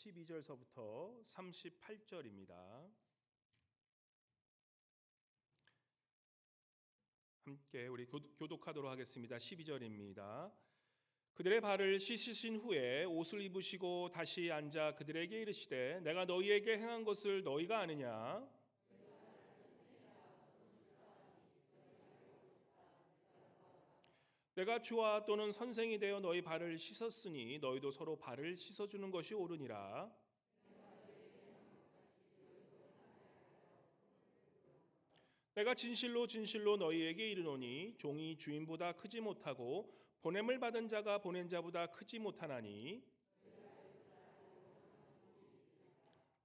12절서부터 38절입니다. 함께 우리 교독하도록 하겠습니다. 12절입니다. 그들의 발을 씻으신 후에 옷을 입으시고 다시 앉아 그들에게 이르시되 내가 너희에게 행한 것을 너희가 아느냐? 내가 주와 또는 선생이 되어 너희 발을 씻었으니 너희도 서로 발을 씻어주는 것이 옳으니라. 내가 진실로 진실로 너희에게 이르노니 종이 주인보다 크지 못하고 보냄을 받은 자가 보낸 자보다 크지 못하나니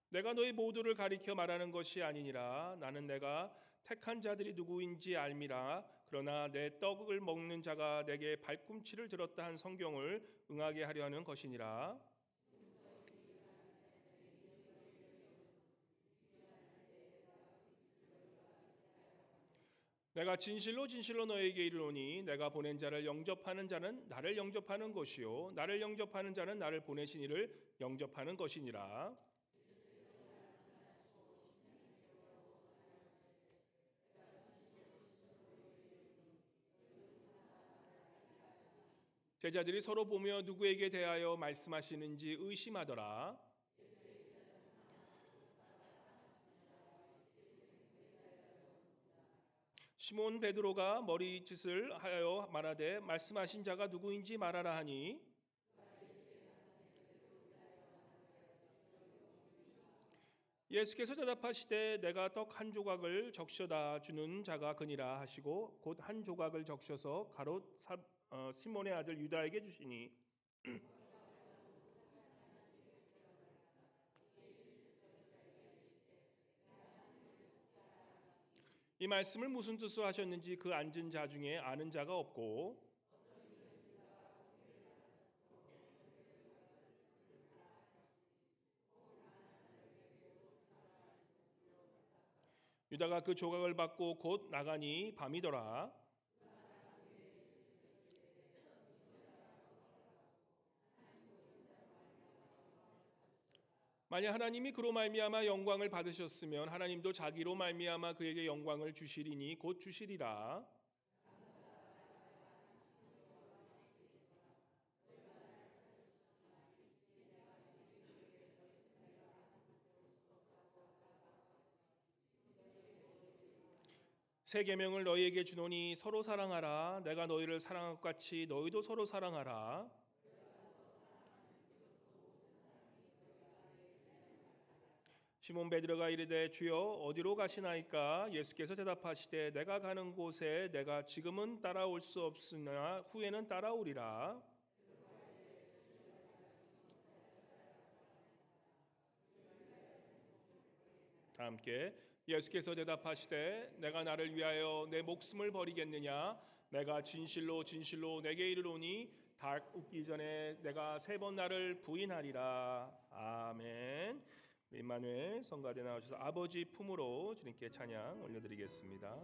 내가 너희 모두를 가리켜 말하는 것이 아니니라. 나는 내가 택한 자들이 누구인지 알미라. 그러나 내 떡을 먹는 자가 내게 발꿈치를 들었다 한 성경을 응하게 하려 하는 것이니라. 내가 진실로 진실로 너에게 이르노니 내가 보낸 자를 영접하는 자는 나를 영접하는 것이요 나를 영접하는 자는 나를 보내신 이를 영접하는 것이니라. 제자들이 서로 보며 누구에게 대하여 말씀하시는지 의심하더라. 시몬 베드로가 머리짓을 하여 말하되 말씀하신 자가 누구인지 말하라 하니 예수께서 대답하시되 내가 떡 한 조각을 적셔다 주는 자가 그니라 하시고 곧 한 조각을 적셔서 가롯 시몬의 아들 유다에게 주시니 이 말씀을 무슨 뜻으로 하셨는지 그 앉은 자 중에 아는 자가 없고 유다가 그 조각을 받고 곧 나가니 밤이더라. 만약 하나님이 그로 말미암아 영광을 받으셨으면 하나님도 자기로 말미암아 그에게 영광을 주시리니 곧 주시리라. 새 계명을 너희에게 주노니 서로 사랑하라. 내가 너희를 사랑한 것 같이 너희도 서로 사랑하라. 시몬 베드로가 이르되 주여 어디로 가시나이까? 예수께서 대답하시되 내가 가는 곳에 내가 지금은 따라올 수 없으나 후에는 따라오리라. 다 함께 예수께서 대답하시되 내가 나를 위하여 내 목숨을 버리겠느냐? 내가 진실로 진실로 내게 이르노니 닭 웃기 전에 내가 3번 나를 부인하리라. 아멘. 임마누엘 성가대 나오셔서 아버지 품으로 주님께 찬양 올려드리겠습니다.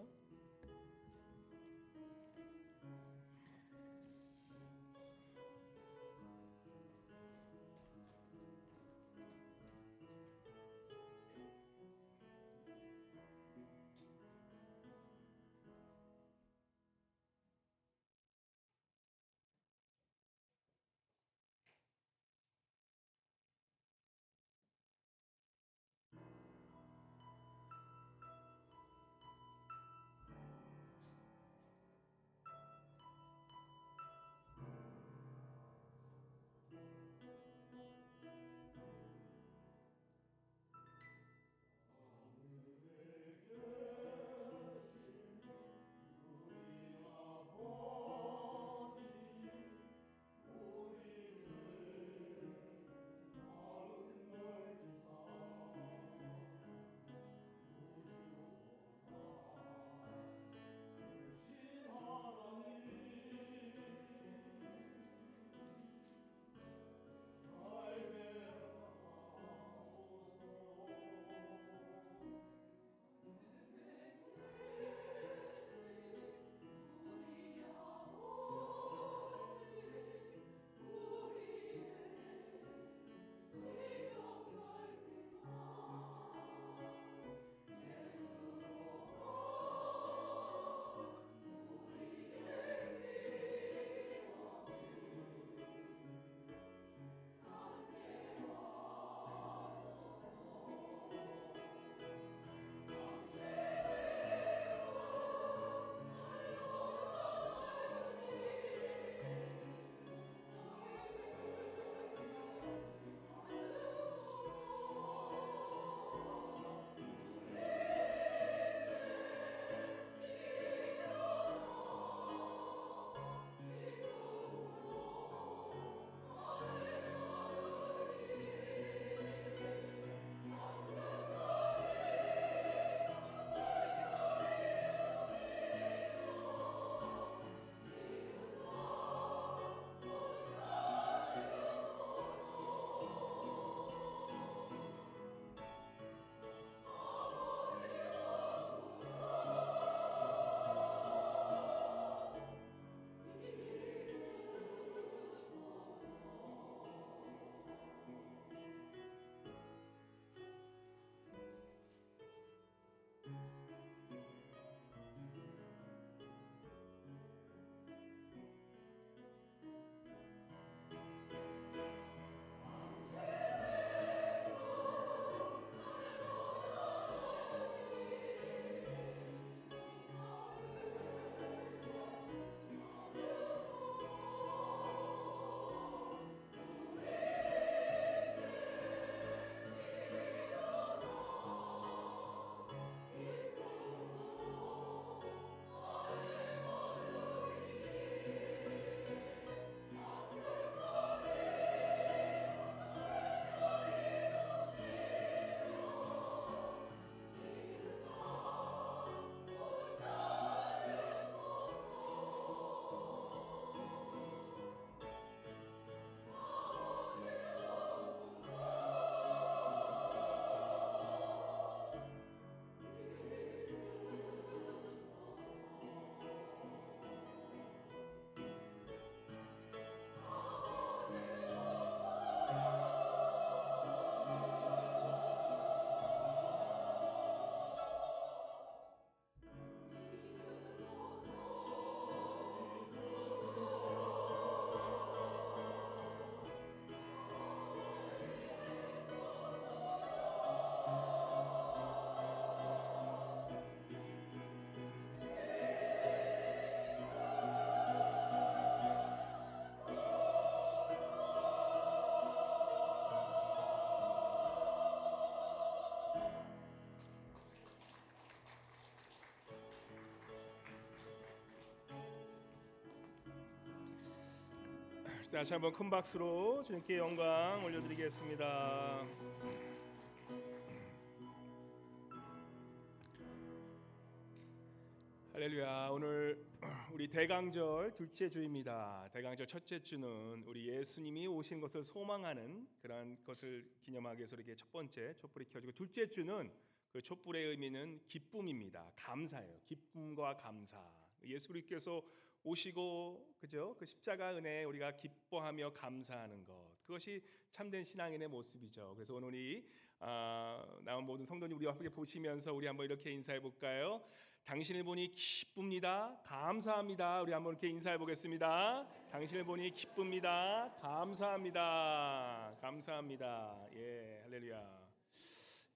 다시 한번 큰 박수로 주님께 영광 올려드리겠습니다. 할렐루야. 오늘 우리 대강절 둘째 주입니다. 대강절 첫째 주는 우리 예수님이 오신 것을 소망하는 그런 것을 기념하기 위해서 이렇게 첫 번째 촛불이 켜지고, 둘째 주는 그 촛불의 의미는 기쁨입니다. 감사예요. 기쁨과 감사. 예수 그리스도께서 오시고, 그죠? 그 십자가 은혜에 우리가 기뻐하며 감사하는 것, 그것이 참된 신앙인의 모습이죠. 그래서 오늘 우리 나온 모든 성도님 우리와 함께 보시면서 우리 한번 이렇게 인사해 볼까요? 당신을 보니 기쁩니다. 감사합니다. 우리 한번 이렇게 인사해 보겠습니다. 당신을 보니 기쁩니다. 감사합니다. 감사합니다. 예, 할렐루야.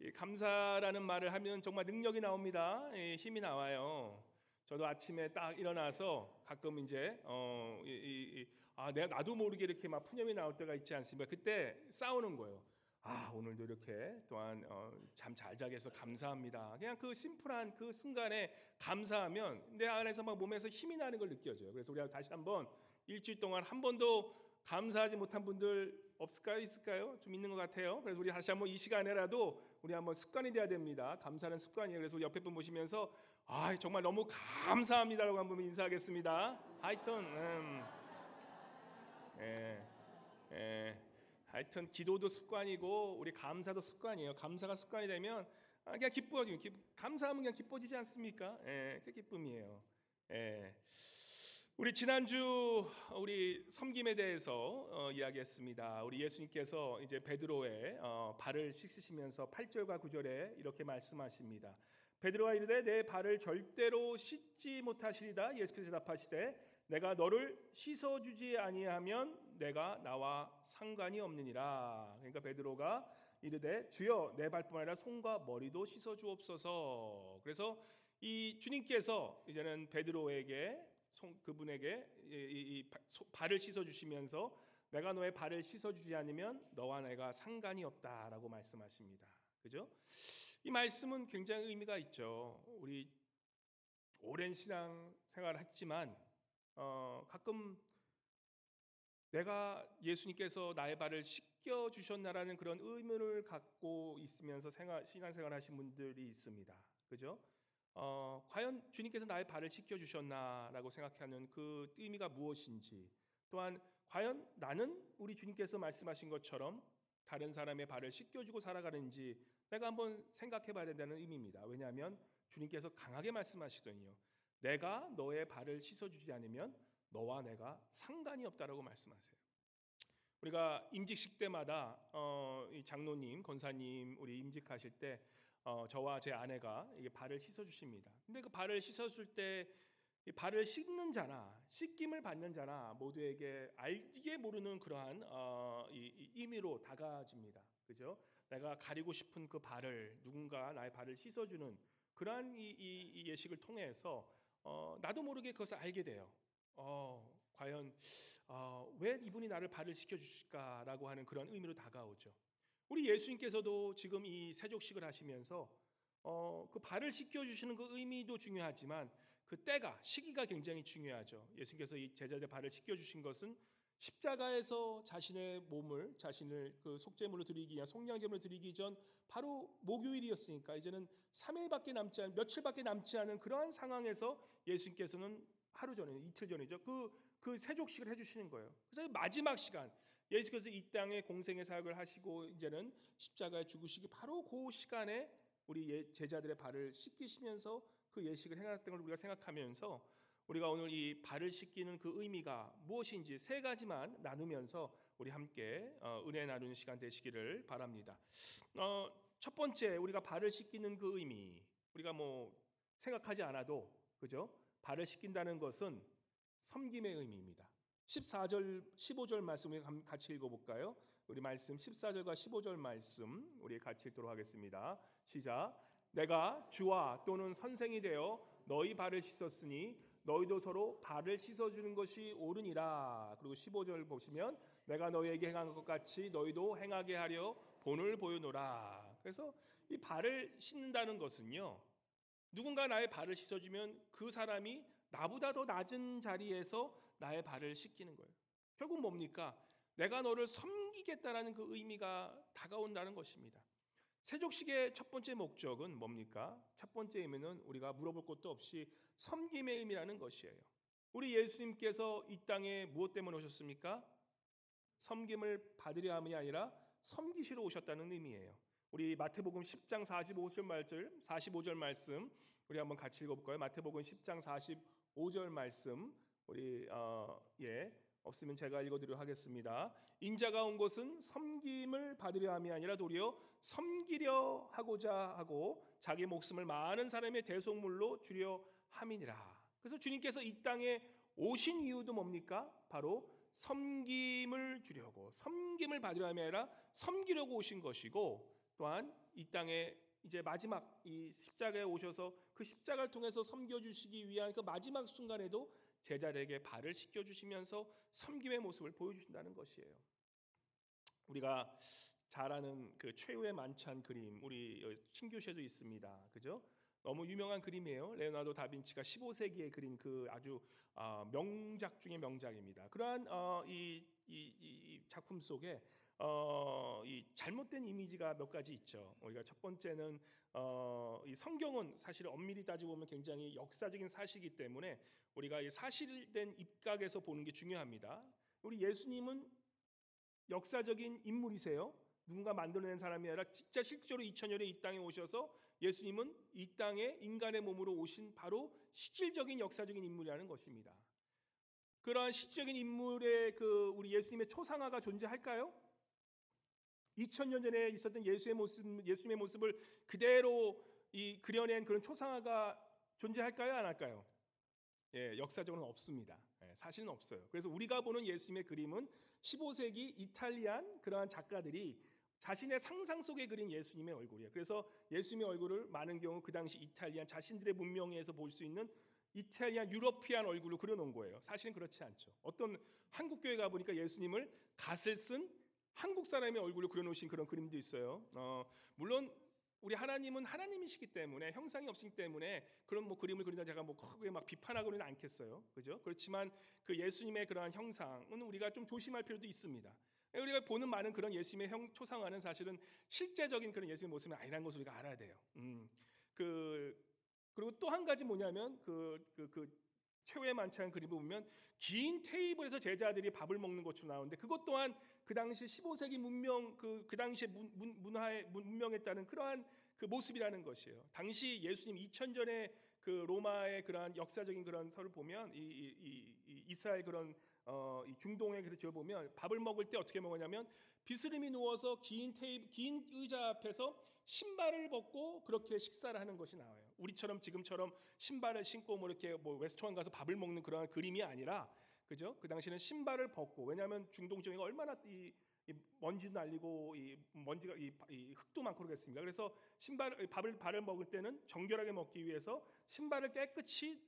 이 감사라는 말을 하면 정말 능력이 나옵니다. 예, 힘이 나와요. 저도 아침에 딱 일어나서 가끔 이제 나도 모르게 이렇게 막 푸념이 나올 때가 있지 않습니까? 그때 싸우는 거예요. 오늘도 이렇게 또한 잠 잘 자게 해서 감사합니다. 그냥 그 심플한 그 순간에 감사하면 내 안에서 막 몸에서 힘이 나는 걸 느껴져요. 그래서 우리가 다시 한번 일주일 동안 한 번도 감사하지 못한 분들 없을까요? 있을까요? 좀 있는 것 같아요. 그래서 우리 다시 한번 이 시간에라도 우리 한번 습관이 돼야 됩니다. 감사는 습관이에요. 그래서 우리 옆에 분 보시면서 정말 너무 감사합니다라고 한번 인사하겠습니다. 하여튼 하여튼 기도도 습관이고 우리 감사도 습관이에요. 감사가 습관이 되면 그냥 기뻐지고, 감사하면 그냥 기뻐지지 않습니까? 그 기쁨이에요. 우리 지난주 우리 섬김에 대해서 이야기했습니다. 우리 예수님께서 이제 베드로의 발을 씻으시면서 8절과 9절에 이렇게 말씀하십니다. 베드로가 이르되 내 발을 절대로 씻지 못하시리다. 예수께서 대답하시되 내가 너를 씻어주지 아니하면 내가 나와 상관이 없느니라. 그러니까 베드로가 이르되 주여 내 발뿐 아니라 손과 머리도 씻어주옵소서. 그래서 이 주님께서 이제는 베드로에게 그분에게 발을 씻어주시면서 내가 너의 발을 씻어주지 않으면 너와 내가 상관이 없다라고 말씀하십니다. 그죠? 이 말씀은 굉장히 의미가 있죠. 우리 오랜 신앙 생활을 했지만 가끔 내가 예수님께서 나의 발을 씻겨 주셨나라는 그런 의문을 갖고 있으면서 신앙생활 하신 분들이 있습니다. 그죠? 과연 주님께서 나의 발을 씻겨 주셨나라고 생각하는 그 의미가 무엇인지, 또한 과연 나는 우리 주님께서 말씀하신 것처럼 다른 사람의 발을 씻겨주고 살아가는지 내가 한번 생각해 봐야 된다는 의미입니다. 왜냐하면 주님께서 강하게 말씀하시더니요, 내가 너의 발을 씻어주지 않으면 너와 내가 상관이 없다라고 말씀하세요. 우리가 임직식 때마다 이 장로님, 권사님 우리 임직하실 때 저와 제 아내가 이게 발을 씻어주십니다. 근데 그 발을 씻었을 때 이 발을 씻는 자나 씻김을 받는 자나 모두에게 알게 모르는 그러한 이 의미로 다가집니다. 그죠? 내가 가리고 싶은 그 발을 누군가 나의 발을 씻어주는 그러한 이 예식을 통해서 나도 모르게 그것을 알게 돼요. 과연 왜 이분이 나를 발을 씻겨주실까라고 하는 그런 의미로 다가오죠. 우리 예수님께서도 지금 이 세족식을 하시면서 그 발을 씻겨주시는 그 의미도 중요하지만 그 때가, 시기가 굉장히 중요하죠. 예수님께서 이 제자들 발을 씻겨주신 것은 십자가에서 자신의 몸을, 자신을 그 속죄물로 드리기 위한 속량제물로 드리기 전 바로 목요일이었으니까 이제는 3일밖에 남지 않은, 며칠밖에 남지 않은 그러한 상황에서 예수님께서는 하루 전에, 이틀 전이죠. 그 세족식을 해주시는 거예요. 그래서 마지막 시간, 예수께서 이 땅에 공생의 사역을 하시고 이제는 십자가에 죽으시기 바로 그 시간에 우리 제자들의 발을 씻기시면서 그 예식을 행했던 걸 우리가 생각하면서 우리가 오늘 이 발을 씻기는 그 의미가 무엇인지 세 가지만 나누면서 우리 함께 은혜 나누는 시간 되시기를 바랍니다. 첫 번째, 우리가 발을 씻기는 그 의미, 우리가 뭐 생각하지 않아도, 그죠? 발을 씻긴다는 것은 섬김의 의미입니다. 14절, 15절 말씀 우리 같이 읽어볼까요? 우리 말씀 14절과 15절 말씀 우리 같이 읽도록 하겠습니다. 시작. 내가 주와 또는 선생이 되어 너희 발을 씻었으니 너희도 서로 발을 씻어주는 것이 옳으니라. 그리고 15절 보시면 내가 너희에게 행한 것 같이 너희도 행하게 하려 본을 보여노라. 그래서 이 발을 씻는다는 것은요, 누군가 나의 발을 씻어주면 그 사람이 나보다 더 낮은 자리에서 나의 발을 씻기는 거예요. 결국 뭡니까? 내가 너를 섬기겠다라는 그 의미가 다가온다는 것입니다. 세족식의 첫 번째 목적은 뭡니까? 첫 번째 의미는 우리가 물어볼 것도 없이 섬김의 의미라는 것이에요. 우리 예수님께서 이 땅에 무엇 때문에 오셨습니까? 섬김을 받으려 함이 아니라 섬기시러 오셨다는 의미예요. 우리 마태복음 10장 45절 말씀 우리 한번 같이 읽어볼까요? 마태복음 10장 45절 말씀 우리 없으면 제가 읽어드리도록 하겠습니다. 인자가 온 것은 섬김을 받으려 함이 아니라 도리어 섬기려 하고자 하고 자기 목숨을 많은 사람의 대속물로 주려 함이니라. 그래서 주님께서 이 땅에 오신 이유도 뭡니까? 바로 섬김을 주려고, 섬김을 받으려 함이 아니라 섬기려고 오신 것이고, 또한 이 땅에 이제 마지막 이 십자가에 오셔서 그 십자가를 통해서 섬겨주시기 위한 그 마지막 순간에도 제자들에게 발을 씻겨주시면서 섬김의 모습을 보여주신다는 것이에요. 우리가 잘 아는 그 최후의 만찬 그림, 우리 신교시에도 있습니다. 그죠? 너무 유명한 그림이에요. 레오나르도 다빈치가 15세기에 그린 그 아주 명작 중의 명작입니다. 그러한 이 작품 속에 이 잘못된 이미지가 몇 가지 있죠. 우리가 첫 번째는 이 성경은 사실 엄밀히 따지고 보면 굉장히 역사적인 사실이기 때문에 우리가 이 사실된 입각에서 보는 게 중요합니다. 우리 예수님은 역사적인 인물이세요. 누군가 만들어낸 사람이 아니라 진짜 실제로 2000년에 이 땅에 오셔서 예수님은 이 땅에 인간의 몸으로 오신 바로 실질적인 역사적인 인물이라는 것입니다. 그러한 실질적인 인물의 그 우리 예수님의 초상화가 존재할까요? 2000년 전에 있었던 예수님의 모습을 그대로 그려낸 그런 초상화가 존재할까요? 안 할까요? 역사적으로는 없습니다. 사실은 없어요. 그래서 우리가 보는 예수님의 그림은 15세기 이탈리안 그러한 작가들이 자신의 상상 속에 그린 예수님의 얼굴이에요. 그래서 예수님의 얼굴을 많은 경우 그 당시 이탈리안 자신들의 문명에서 볼 수 있는 이탈리안 유러피안 얼굴로 그려놓은 거예요. 사실은 그렇지 않죠. 어떤 한국 교회 가 보니까 예수님을 갓을 쓴 한국 사람의 얼굴을 그려놓으신 그런 그림도 있어요. 물론 우리 하나님은 하나님이시기 때문에 형상이 없기 때문에 그런 뭐 그림을 그린다 제가 뭐 크게 막 비판하고는 않겠어요. 그죠? 그렇지만 그 예수님의 그러한 형상은 우리가 좀 조심할 필요도 있습니다. 우리가 보는 많은 그런 예수님의 초상화는 사실은 실제적인 그런 예수님의 모습이 아니라는 것을 우리가 알아야 돼요. 그리고 또 한 가지 뭐냐면 최후의 만찬 그림을 보면 긴 테이블에서 제자들이 밥을 먹는 것으로 나오는데 그것 또한 그 당시 15세기 문명 그 당시의 문화에 문명했다는 그러한 그 모습이라는 것이에요. 당시 예수님 2000전에 그 로마의 그러한 역사적인 그런 설을 보면 이 이스라엘 그런 이 중동의 그 지어 보면 밥을 먹을 때 어떻게 먹었냐면 비스름이 누워서 긴 의자 앞에서 신발을 벗고 그렇게 식사를 하는 것이 나와요. 우리처럼 지금처럼 신발을 신고 뭐 이렇게 뭐 레스토랑 가서 밥을 먹는 그런 그림이 아니라 그죠? 그 당시에는 신발을 벗고 왜냐하면 중동 지역이 얼마나 이 먼지도 날리고 이 먼지가 이 흙도 많고 그러겠습니까? 그래서 발을 먹을 때는 정결하게 먹기 위해서 신발을 깨끗이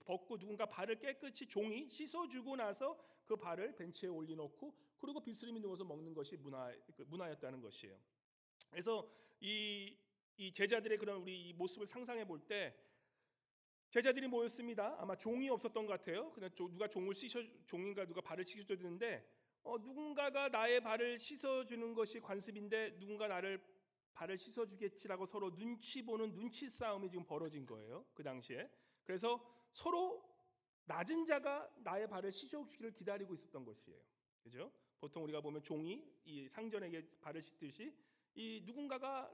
벗고 누군가 발을 깨끗이 종이 씻어주고 나서 그 발을 벤치에 올려놓고 그리고 비스름이 누워서 먹는 것이 문화였다는 것이에요. 그래서 이 제자들의 그런 우리 이 모습을 상상해 볼 때 제자들이 모였습니다. 아마 종이 없었던 것 같아요. 그냥 누가 종인가 누가 발을 씻어줘야 되는데 누군가가 나의 발을 씻어주는 것이 관습인데 누군가 나를 발을 씻어주겠지라고 서로 눈치 보는 눈치 싸움이 지금 벌어진 거예요. 그 당시에. 그래서 서로 낮은 자가 나의 발을 씻어주기를 기다리고 있었던 것이에요. 그죠? 보통 우리가 보면 종이 이 상전에게 발을 씻듯이 이 누군가가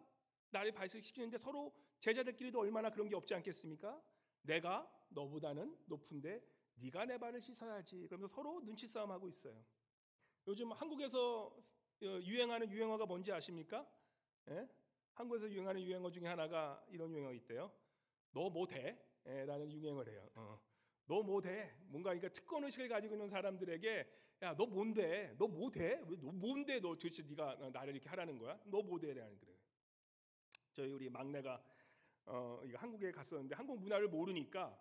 나를 발을 씻기는데 서로 제자들끼리도 얼마나 그런 게 없지 않겠습니까? 내가 너보다는 높은데 네가 내 발을 씻어야지. 그러면서 서로 눈치 싸움하고 있어요. 요즘 한국에서 유행하는 유행어가 뭔지 아십니까? 예? 한국에서 유행하는 유행어 중에 하나가 이런 유행어 있대요. 너 뭐 돼? 라는 유행어래요. 너 뭐 돼? 뭔가 그러니까 특권 의식을 가지고 있는 사람들에게 야, 너 뭔데? 너 뭐 돼? 너 뭔데? 너 도대체 네가 나를 이렇게 하라는 거야? 너 뭐 돼라는 그래요. 저희 우리 막내가 한국에 갔었는데 한국 문화를 모르니까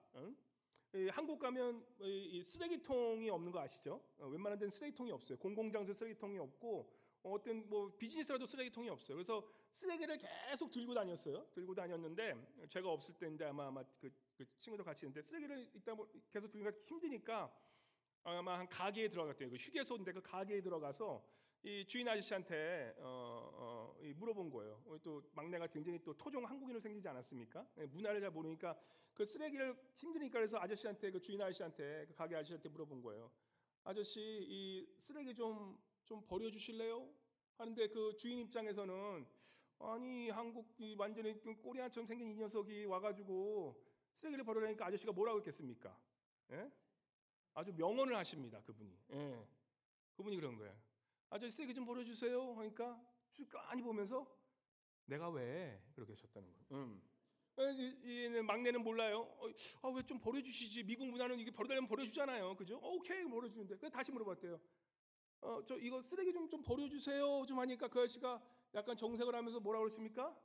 한국 가면 이 쓰레기통이 없는 거 아시죠? 웬만한 데는 쓰레기통이 없어요. 공공장소 쓰레기통이 없고 어떤 뭐 비즈니스라도 쓰레기통이 없어요. 그래서 쓰레기를 계속 들고 다녔어요. 들고 다녔는데 제가 없을 때인데 아마 그 친구들 같이 있는데 쓰레기를 계속 들고 힘드니까 아마 한 가게에 들어갔대요. 그 휴게소인데 그 가게에 들어가서 이 주인 아저씨한테 물어본 거예요. 또 막내가 굉장히 또 토종 한국인으로 생기지 않았습니까? 문화를 잘 모르니까 그 쓰레기를 힘드니까 그래서 아저씨한테 그 주인 아저씨한테 그 가게 아저씨한테 물어본 거예요. 아저씨 이 쓰레기 좀 버려주실래요? 하는데 그 주인 입장에서는 아니 한국 이 완전히 꼬리안처럼 생긴 이 녀석이 와가지고 쓰레기를 버리라니까 아저씨가 뭐라고 했겠습니까? 예? 아주 명언을 하십니다 그분이. 예. 그분이 그런 거예요. 아저씨 쓰레기 좀 버려주세요. 하니까 빤히 보면서 내가 왜 그렇게 하셨다는 거예요. 이 막내는 몰라요. 왜 좀 버려주시지? 미국 문화는 이게 버려달라면 버려주잖아요, 그죠? 오케이 버려주는데 그래서 다시 물어봤대요. 저 이거 쓰레기 좀 버려주세요. 좀 하니까 그 아저씨가 약간 정색을 하면서 뭐라고 그랬습니까?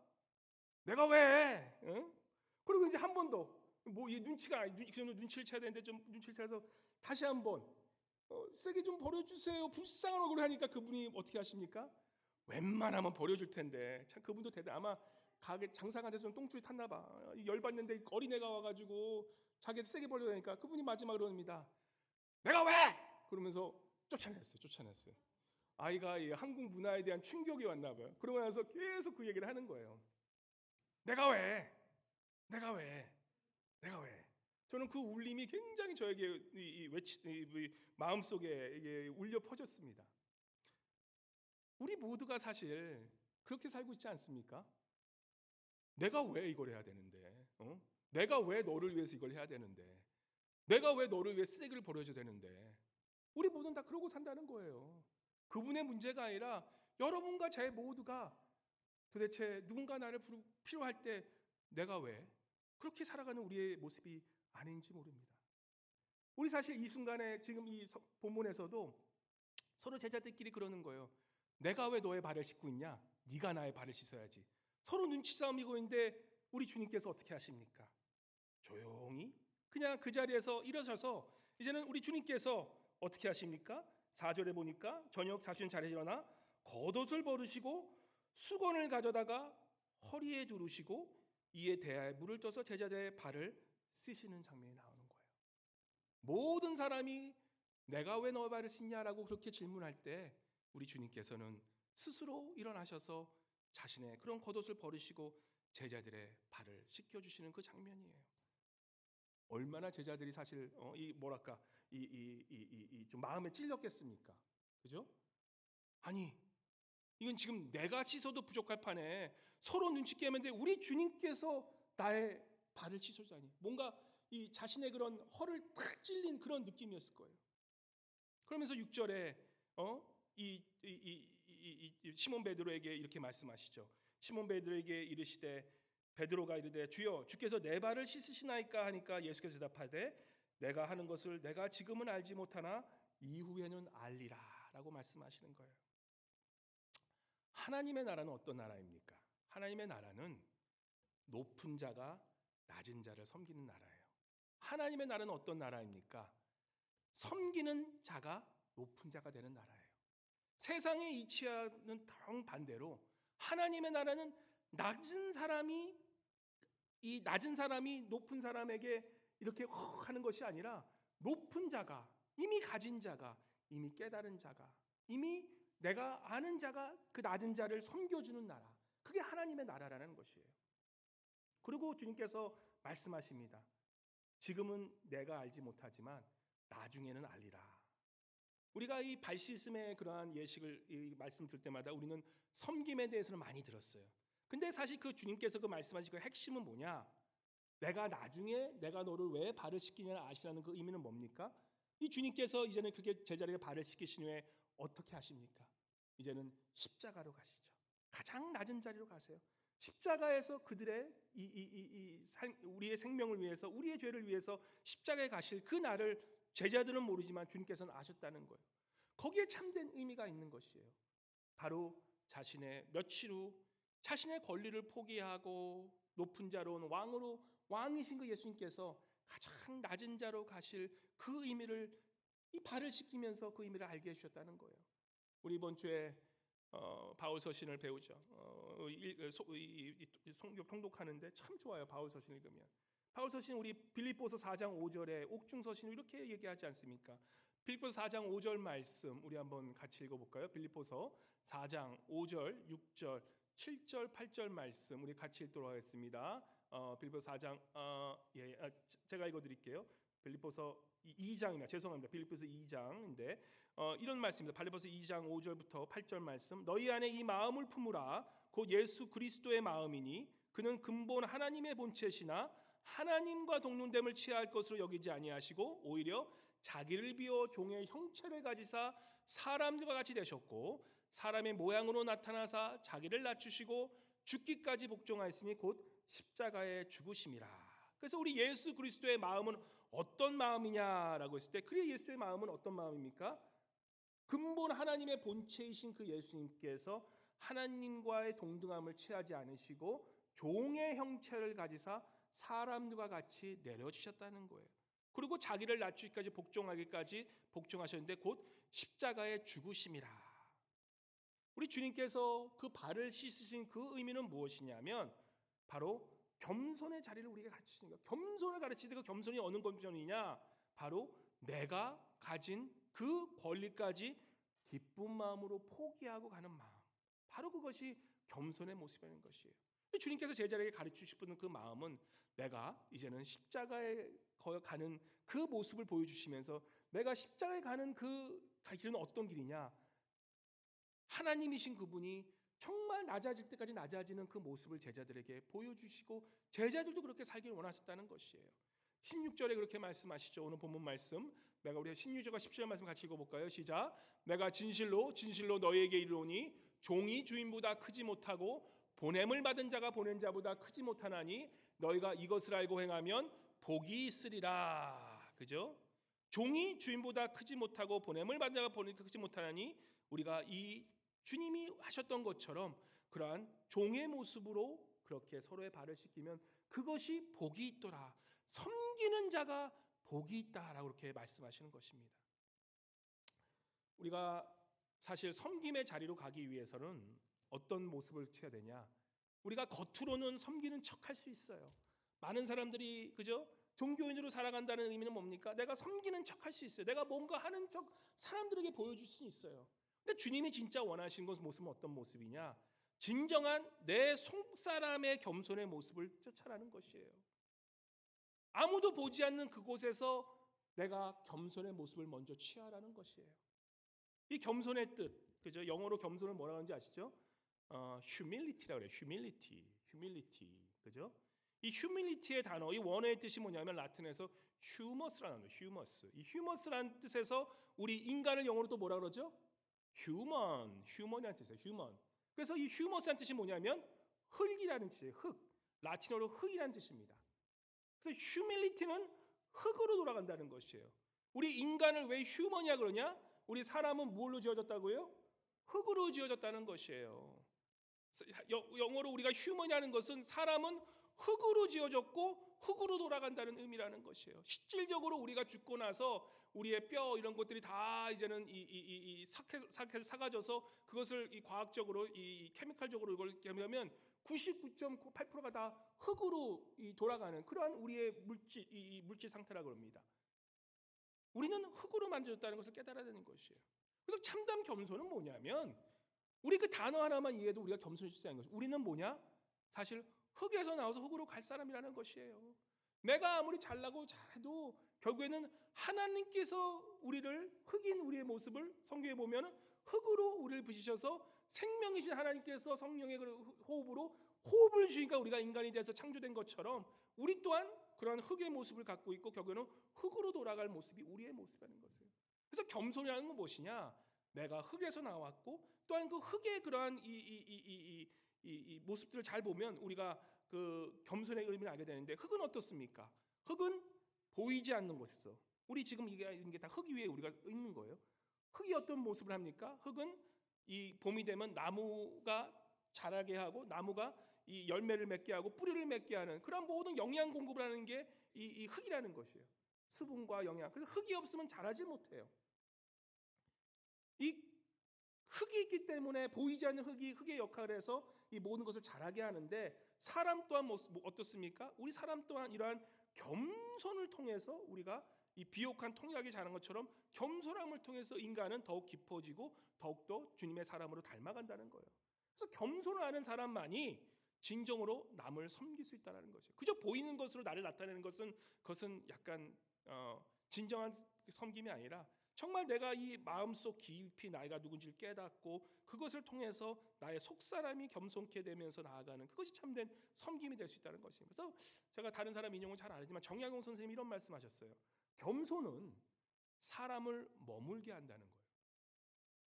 내가 왜? 응? 그리고 이제 한 번 더. 뭐 이 눈치가 눈치를 채야 되는데 좀 눈치를 채서 다시 한번 쓰레기 좀 버려주세요. 불쌍한 얼굴을 하니까 그분이 어떻게 하십니까? 웬만하면 버려줄 텐데 참 그분도 아마 가게 장사가 돼서 좀 똥줄이 탔나 봐. 열받는데 어린애가 와가지고 자기 쓰레기 버리려니까 그분이 마지막으로 합니다. 내가 왜? 그러면서 쫓아냈어요. 아이가 이 한국 문화에 대한 충격이 왔나 봐요. 그러고 나서 계속 그 얘기를 하는 거예요. 내가 왜? 내가 왜? 내가 왜? 저는 그 울림이 굉장히 저에게 마음속에 울려 퍼졌습니다. 우리 모두가 사실 그렇게 살고 있지 않습니까? 내가 왜 이걸 해야 되는데? 내가 왜 너를 위해서 이걸 해야 되는데? 내가 왜 너를 위해 쓰레기를 버려줘야 되는데? 우리 모두는 다 그러고 산다는 거예요. 그분의 문제가 아니라 여러분과 제 모두가 도대체 누군가 나를 필요할 때 내가 왜 그렇게 살아가는 우리의 모습이 아닌지 모릅니다. 우리 사실 이 순간에 지금 이 본문에서도 서로 제자들끼리 그러는 거예요. 내가 왜 너의 발을 씻고 있냐? 네가 나의 발을 씻어야지. 서로 눈치 싸움이고 있는데 우리 주님께서 어떻게 하십니까? 조용히 그냥 그 자리에서 일어서서 이제는 우리 주님께서 어떻게 하십니까? 4절에 보니까 저녁 사시는 자리에 일어나 겉옷을 벗으시고 수건을 가져다가 허리에 두르시고 이에 대하여 물을 떠서 제자들의 발을 씻으시는 장면이 나오는 거예요. 모든 사람이 내가 왜 너의 발을 씻냐라고 그렇게 질문할 때 우리 주님께서는 스스로 일어나셔서 자신의 그런 겉옷을 버리시고 제자들의 발을 씻겨주시는 그 장면이에요. 얼마나 제자들이 사실 좀 마음에 찔렸겠습니까? 그죠? 아니 이건 지금 내가 씻어도 부족할 판에 서로 눈치 깨는데 우리 주님께서 나의 발을 씻어주다니 뭔가 이 자신의 그런 허를 탁 찔린 그런 느낌이었을 거예요. 그러면서 6절에 시몬 베드로에게 이렇게 말씀하시죠. 시몬 베드로에게 이르시되 베드로가 이르되 주여 주께서 내 발을 씻으시나이까 하니까 예수께서 대답하되 내가 하는 것을 내가 지금은 알지 못하나 이후에는 알리라라고 말씀하시는 거예요. 하나님의 나라는 어떤 나라입니까? 하나님의 나라는 높은 자가 낮은 자를 섬기는 나라예요. 하나님의 나라는 어떤 나라입니까? 섬기는 자가 높은 자가 되는 나라예요. 세상의 이치와는 정반대로 하나님의 나라는 낮은 사람이 높은 사람에게 이렇게 하는 것이 아니라 높은 자가 이미 가진 자가 이미 깨달은 자가 이미 내가 아는 자가 그 낮은 자를 섬겨주는 나라, 그게 하나님의 나라라는 것이에요. 그리고 주님께서 말씀하십니다. 지금은 내가 알지 못하지만 나중에는 알리라. 우리가 이 발 씻음의 그러한 예식을 말씀 들 때마다 우리는 섬김에 대해서는 많이 들었어요. 근데 사실 그 주님께서 그 말씀하신 그 핵심은 뭐냐? 내가 나중에 내가 너를 왜 발을 씻기냐 아시라는 그 의미는 뭡니까? 이 주님께서 이제는 그렇게 제자에게 발을 씻기신 후에 어떻게 하십니까? 이제는 십자가로 가시죠. 가장 낮은 자리로 가세요. 십자가에서 그들의 우리의 생명을 위해서 우리의 죄를 위해서 십자가에 가실 그 날을 제자들은 모르지만 주님께서는 아셨다는 거예요. 거기에 참된 의미가 있는 것이에요. 바로 자신의 며칠 후 자신의 권리를 포기하고 높은 자로 온 왕이신 그 예수님께서 가장 낮은 자로 가실 그 의미를 이 발을 씻기면서 그 의미를 알게 해주셨다는 거예요. 우리 이번 주에 바울 서신을 배우죠. 성경 통독하는데 참 좋아요. 바울 서신 읽으면. 바울 서신 우리 빌립보서 4장 5절에 옥중 서신 이렇게 얘기하지 않습니까? 빌립보서 4장 5절 말씀 우리 한번 같이 읽어볼까요? 빌립보서 4장 5절, 6절, 7절, 8절 말씀 우리 같이 읽도록 하겠습니다. 빌립보서 4장 제가 읽어드릴게요. 빌립보서 2장이나 죄송합니다. 빌립보서 2장인데 이런 말씀입니다. 빌립보서 2장 5절부터 8절 말씀. 너희 안에 이 마음을 품으라. 곧 예수 그리스도의 마음이니 그는 근본 하나님의 본체시나 하나님과 동등됨을 취할 것으로 여기지 아니하시고 오히려 자기를 비워 종의 형체를 가지사 사람들과 같이 되셨고 사람의 모양으로 나타나사 자기를 낮추시고 죽기까지 복종하였으니 곧 십자가에 죽으심이라. 그래서 우리 예수 그리스도의 마음은 어떤 마음이냐라고 했을 때 그의 예수의 마음은 어떤 마음입니까? 근본 하나님의 본체이신 그 예수님께서 하나님과의 동등함을 취하지 않으시고 종의 형체를 가지사 사람들과 같이 내려지셨다는 거예요. 그리고 자기를 낮추기까지 복종하셨는데 곧 십자가에 죽으심이라. 우리 주님께서 그 발을 씻으신 그 의미는 무엇이냐면 바로 겸손의 자리를 우리에게 가르치시는 거예요. 겸손을 가르치는데 그 겸손이 어느 겸손이냐? 바로 내가 가진 그 권리까지 기쁜 마음으로 포기하고 가는 마음. 바로 그것이 겸손의 모습이라는 것이에요. 주님께서 제자에게 가르치시는 그 마음은 내가 이제는 십자가에 가는 그 모습을 보여주시면서 내가 십자가에 가는 그 길은 어떤 길이냐? 하나님이신 그분이 정말 낮아질 때까지 낮아지는 그 모습을 제자들에게 보여주시고 제자들도 그렇게 살기를 원하셨다는 것이에요. 16절에 그렇게 말씀하시죠. 오늘 본문 말씀 내가 우리 16절과 17절 말씀 같이 읽어볼까요? 시작. 내가 진실로 너희에게 이르노니 종이 주인보다 크지 못하고 보냄을 받은 자가 보낸 자보다 크지 못하나니 너희가 이것을 알고 행하면 복이 있으리라. 그죠? 종이 주인보다 크지 못하고 보냄을 받은 자가 보냄보다 크지 못하나니 우리가 이 주님이 하셨던 것처럼 그러한 종의 모습으로 그렇게 서로의 발을 씻기면 그것이 복이 있더라. 섬기는 자가 복이 있다라고 그렇게 말씀하시는 것입니다. 우리가 사실 섬김의 자리로 가기 위해서는 어떤 모습을 취해야 되냐? 우리가 겉으로는 섬기는 척할 수 있어요. 많은 사람들이 그죠? 종교인으로 살아간다는 의미는 뭡니까? 내가 섬기는 척할 수 있어요. 내가 뭔가 하는 척 사람들에게 보여줄 수 있어요. 근데 주님이 진짜 원하시는 모습은 어떤 모습이냐? 진정한 내 속사람의 겸손의 모습을 쫓아라는 것이에요. 아무도 보지 않는 그곳에서 내가 겸손의 모습을 먼저 취하라는 것이에요. 이 겸손의 뜻, 그죠? 영어로 겸손을 뭐라고 하는지 아시죠? humility라고 그래요. humility, 그죠? 이 humility의 단어, 이 원어의 뜻이 뭐냐면 라틴에서 humus라는 거예요. 이 humus라는 뜻에서 우리 인간을 영어로 또 뭐라 그러죠? human이라는 뜻이에요. human. 그래서 이 humus라는 뜻이 뭐냐면 흙이라는 뜻이에요. 흙. 라틴어로 흙이라는 뜻입니다. 그래서 humility는 흙으로 돌아간다는 것이에요. 우리 인간을 왜 human이야 그러냐? 우리 사람은 뭘로 지어졌다고요? 흙으로 지어졌다는 것이에요. 영어로 우리가 human이라는 것은 사람은 흙으로 지어졌고 흙으로 돌아간다는 의미라는 것이에요. 실질적으로 우리가 죽고 나서 우리의 뼈 이런 것들이 다 이제는 사가져서 그것을 이 과학적으로 이 케미칼적으로 이걸 하면 99.8%가 다 흙으로 돌아가는 그러한 우리의 물질 상태라고 합니다. 우리는 흙으로 만들어졌다는 것을 깨달아야 되는 것이에요. 그래서 참담 겸손은 뭐냐면 우리 그 단어 하나만 이해해도 우리가 겸손해질 수 있는 것이에요. 우리는 뭐냐? 사실 흙에서 나와서 흙으로 갈 사람이라는 것이에요. 내가 아무리 잘나고 잘해도 결국에는 하나님께서 우리를 흙인 우리의 모습을 성경에 보면 흙으로 우리를 부시셔서 생명이신 하나님께서 성령의 호흡을 주니까 우리가 인간이 돼서 창조된 것처럼 우리 또한 그러한 흙의 모습을 갖고 있고 결국에는 흙으로 돌아갈 모습이 우리의 모습이라는 것이에요. 그래서 겸손이라는 건 무엇이냐? 내가 흙에서 나왔고 또한 그 흙의 그러한 이 모습들을 잘 보면 우리가 그 겸손의 의미를 알게 되는데 흙은 어떻습니까? 흙은 보이지 않는 곳에서 우리 지금 이게 있는 게 다 흙 위에 우리가 있는 거예요. 흙이 어떤 모습을 합니까? 흙은 이 봄이 되면 나무가 자라게 하고 나무가 이 열매를 맺게 하고 뿌리를 맺게 하는 그런 모든 영양 공급을 하는 게 이 흙이라는 것이에요. 수분과 영양. 그래서 흙이 없으면 자라지 못해요. 이 흙이 있기 때문에 보이지 않는 흙의 역할을 해서 이 모든 것을 자라게 하는데 사람 또한 어떻습니까? 우리 사람 또한 이러한 겸손을 통해서 우리가 이 비옥한 통약이 자란 것처럼 겸손함을 통해서 인간은 더욱 깊어지고 더욱더 주님의 사람으로 닮아간다는 거예요. 그래서 겸손하는 사람만이 진정으로 남을 섬길 수 있다는 거죠. 그저 보이는 것으로 나를 나타내는 것은 그것은 약간 진정한 섬김이 아니라 정말 내가 이 마음속 깊이 나이가 누군지를 깨닫고 그것을 통해서 나의 속사람이 겸손케 되면서 나아가는 그것이 참된 섬김이 될 수 있다는 것입니다. 그래서 제가 다른 사람 인용은 잘 안 하지만 정약용 선생님이 이런 말씀하셨어요. 겸손은 사람을 머물게 한다는 거예요.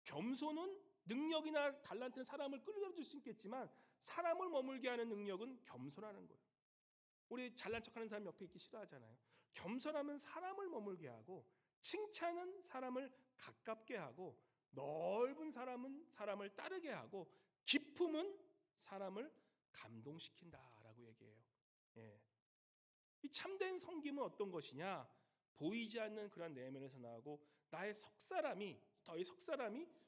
겸손은 능력이나 달란트는 사람을 끌어줄 수 있겠지만 사람을 머물게 하는 능력은 겸손하는 거예요. 우리 잘난 척하는 사람 옆에 있기 싫어하잖아요. 겸손하면 사람을 머물게 하고 칭찬은 사람을 가깝게 하고 넓은 사람은 사람을 따르게 하고 기쁨은 사람을 감동시킨다라고 얘기해요. 예. 이 참된 섬김은 어떤 것이냐? 보이지 않는 그러한 내면에서 나오고 나의 속사람이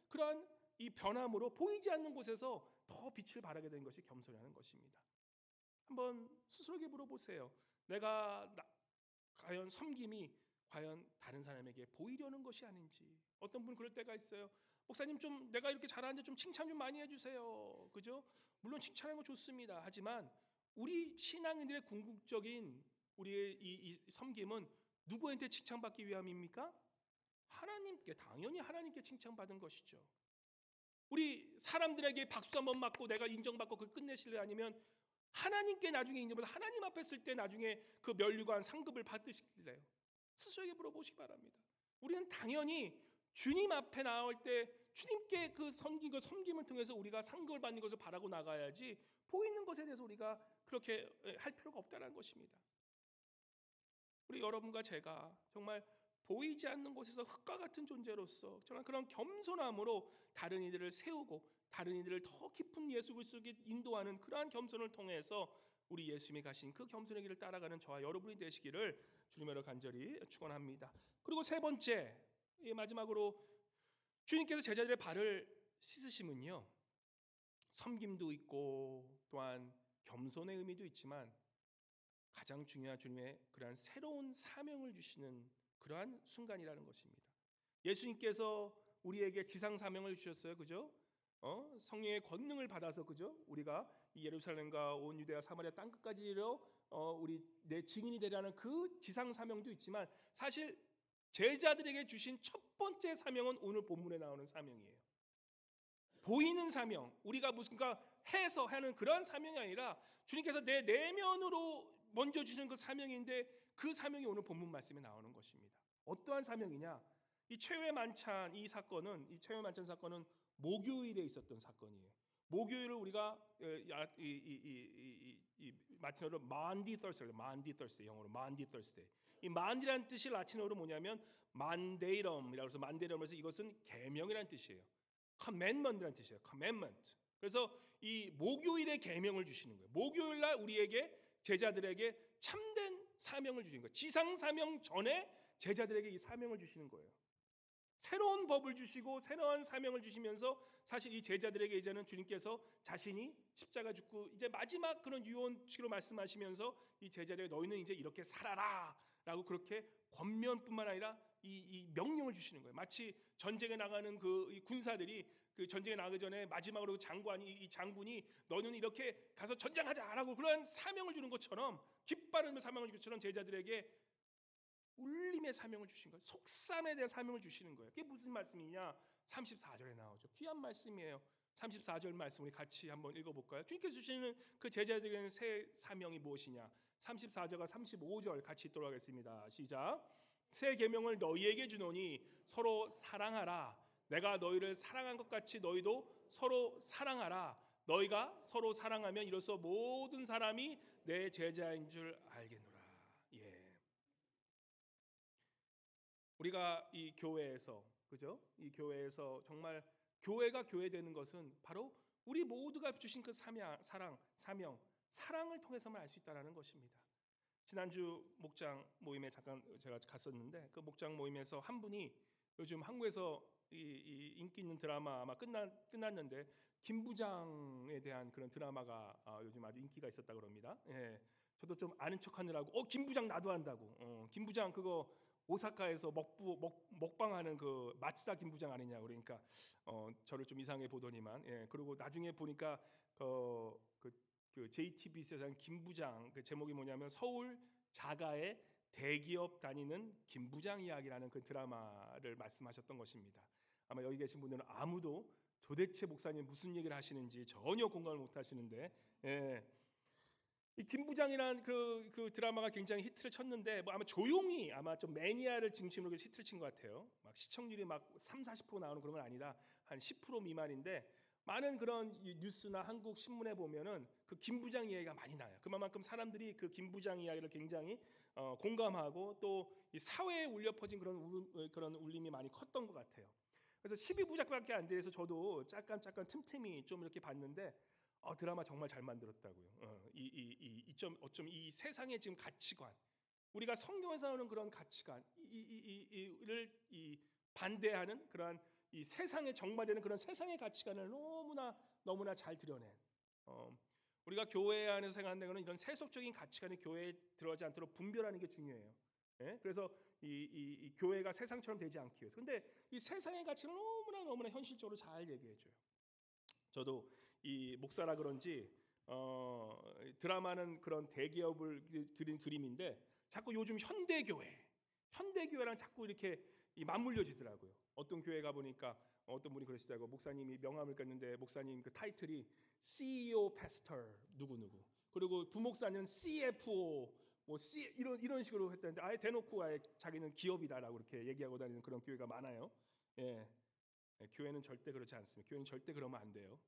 그러한 이 변함으로 보이지 않는 곳에서 더 빛을 발하게 된 것이 겸손하는 것입니다. 한번 스스로에게 물어보세요. 과연 섬김이 과연 다른 사람에게 보이려는 것이 아닌지. 어떤 분은 그럴 때가 있어요. 목사님 좀 내가 이렇게 잘하는데 좀 칭찬 좀 많이 해주세요. 그죠? 물론 칭찬하는 거 좋습니다. 하지만 우리 신앙인들의 궁극적인 우리의 이 섬김은 누구한테 칭찬받기 위함입니까? 하나님께, 당연히 하나님께 칭찬받은 것이죠. 우리 사람들에게 박수 한번 맞고 내가 인정받고 그 끝내실래? 아니면 하나님께 나중에 인정받아 하나님 앞에 쓸 때 나중에 그 면류관 상급을 받으실래요? 스스로에게 물어보시기 바랍니다. 우리는 당연히 주님 앞에 나올 때 주님께 그 섬김을 통해서 우리가 상급을 받는 것을 바라고 나가야지 보이는 것에 대해서 우리가 그렇게 할 필요가 없다는 것입니다. 우리 여러분과 제가 정말 보이지 않는 곳에서 흙과 같은 존재로서 정말 그런 겸손함으로 다른 이들을 세우고 다른 이들을 더 깊은 예수 그리스도께 인도하는 그러한 겸손을 통해서 우리 예수님이 가신 그 겸손의 길을 따라가는 저와 여러분이 되시기를 주님으로 간절히 축원합니다. 그리고 세 번째, 마지막으로 주님께서 제자들의 발을 씻으심은요, 섬김도 있고 또한 겸손의 의미도 있지만 가장 중요한 주님의 그러한 새로운 사명을 주시는 그러한 순간이라는 것입니다. 예수님께서 우리에게 지상 사명을 주셨어요, 그죠? 성령의 권능을 받아서 그죠? 우리가 이 예루살렘과 온 유대와 사마리아 땅 끝까지로 우리 내 증인이 되라는 그 지상 사명도 있지만 사실 제자들에게 주신 첫 번째 사명은 오늘 본문에 나오는 사명이에요. 보이는 사명, 우리가 무슨가 해서 하는 그런 사명이 아니라 주님께서 내 내면으로 먼저 주시는 그 사명인데 그 사명이 오늘 본문 말씀에 나오는 것입니다. 어떠한 사명이냐? 이 최후의 만찬 사건은 목요일에 있었던 사건이에요. 목요일을 우리가 라틴어로 Maundy Thursday, 영어로 Maundy Thursday. 이 Maundy라는 뜻이 라틴어로 뭐냐면 Mandatum이라고 해서 Mandatum에서 이것은 계명이라는 뜻이에요. Commandment이라는 뜻이에요. Commandment. 그래서 이 목요일에 계명을 주시는 거예요. 목요일 날 우리에게 제자들에게 참된 사명을 주시는 거예요. 지상 사명 전에 제자들에게 이 사명을 주시는 거예요. 새로운 법을 주시고 새로운 사명을 주시면서 사실 이 제자들에게 이제는 주님께서 자신이 십자가 죽고 이제 마지막 그런 유언식으로 말씀하시면서 이 제자들에게 너희는 이제 이렇게 살아라라고 그렇게 권면뿐만 아니라 이 명령을 주시는 거예요. 마치 전쟁에 나가는 이 군사들이 그 전쟁에 나가기 전에 마지막으로 이 장군이 너는 이렇게 가서 전쟁하자라고 그런 사명을 주는 것처럼 깃발을 사명을 주는 것처럼 제자들에게 울림의 사명을 주신 거예요. 속삼에 대한 사명을 주시는 거예요. 그게 무슨 말씀이냐? 34절에 나오죠. 귀한 말씀이에요. 34절 말씀 우리 같이 한번 읽어볼까요? 주님께서 주시는 그 제자들에게는 새 사명이 무엇이냐? 34절과 35절 같이 읽도록 하겠습니다. 시작. 새 계명을 너희에게 주노니 서로 사랑하라. 내가 너희를 사랑한 것 같이 너희도 서로 사랑하라. 너희가 서로 사랑하면 이로써 모든 사람이 내 제자인 줄 알겠노라. 우리가 이 교회에서 그죠? 이 교회에서 정말 교회가 교회되는 것은 바로 우리 모두가 주신 그 사랑을 통해서만 알 수 있다는 것입니다. 지난주 목장 모임에 잠깐 제가 갔었는데 그 목장 모임에서 한 분이 요즘 한국에서 이 인기 있는 드라마 아마 끝났는데 김부장에 대한 그런 드라마가 요즘 아주 인기가 있었다 그럽니다. 예, 저도 좀 아는 척하느라고 김부장 나도 한다고. 김부장 그거 오사카에서 먹방하는 그 마츠다 김 부장 아니냐 그러니까 저를 좀 이상하게 보더니만 그리고 나중에 보니까 그 JTBC에서 한 김 부장 그 제목이 뭐냐면 서울 자가의 대기업 다니는 김 부장 이야기라는 그 드라마를 말씀하셨던 것입니다. 아마 여기 계신 분들은 아무도 도대체 목사님 무슨 얘기를 하시는지 전혀 공감을 못 하시는데 이 김 부장이란 그 드라마가 굉장히 히트를 쳤는데 뭐 아마 조용히 아마 좀 매니아를 중심으로 히트를 친 것 같아요. 막 시청률이 막 3-40% 나오는 그런 건 아니라 한 10% 미만인데 많은 그런 뉴스나 한국 신문에 보면은 그 김 부장 이야기가 많이 나요. 그만큼 사람들이 그 김 부장 이야기를 굉장히 공감하고 또 이 사회에 울려 퍼진 그런 울림이 많이 컸던 것 같아요. 그래서 12부작밖에 안 돼서 저도 잠깐 틈틈이 좀 이렇게 봤는데 드라마 정말 잘 만들었다고요. 어쩜 이 세상의 지금 가치관, 우리가 성경에서 나오는 그런 가치관, 이를 반대하는 그러한 이 세상에 정반되는 그런 세상의 가치관을 너무나 잘 드러낸. 우리가 교회 안에서 생각하는 거는 이런 세속적인 가치관이 교회에 들어가지 않도록 분별하는 게 중요해요. 그래서 이 교회가 세상처럼 되지 않기 위해서. 근데 이 세상의 가치를 너무나 현실적으로 잘 얘기해줘요. 저도 이 목사라 그런지 드라마는 그런 대기업을 그린 그림인데 자꾸 요즘 현대교회랑 자꾸 이렇게 맞물려지더라고요. 어떤 교회 가 보니까 어떤 분이 그러시더라고요. 목사님이 명함을 깠는데 목사님 그 타이틀이 CEO 패스터 누구누구 그리고 부목사는 CFO 뭐 이런 식으로 했다는데 아예 대놓고 아예 자기는 기업이다라고 이렇게 얘기하고 다니는 그런 교회가 많아요. 교회는 절대 그렇지 않습니다. 교회는 절대 그러면 안 돼요.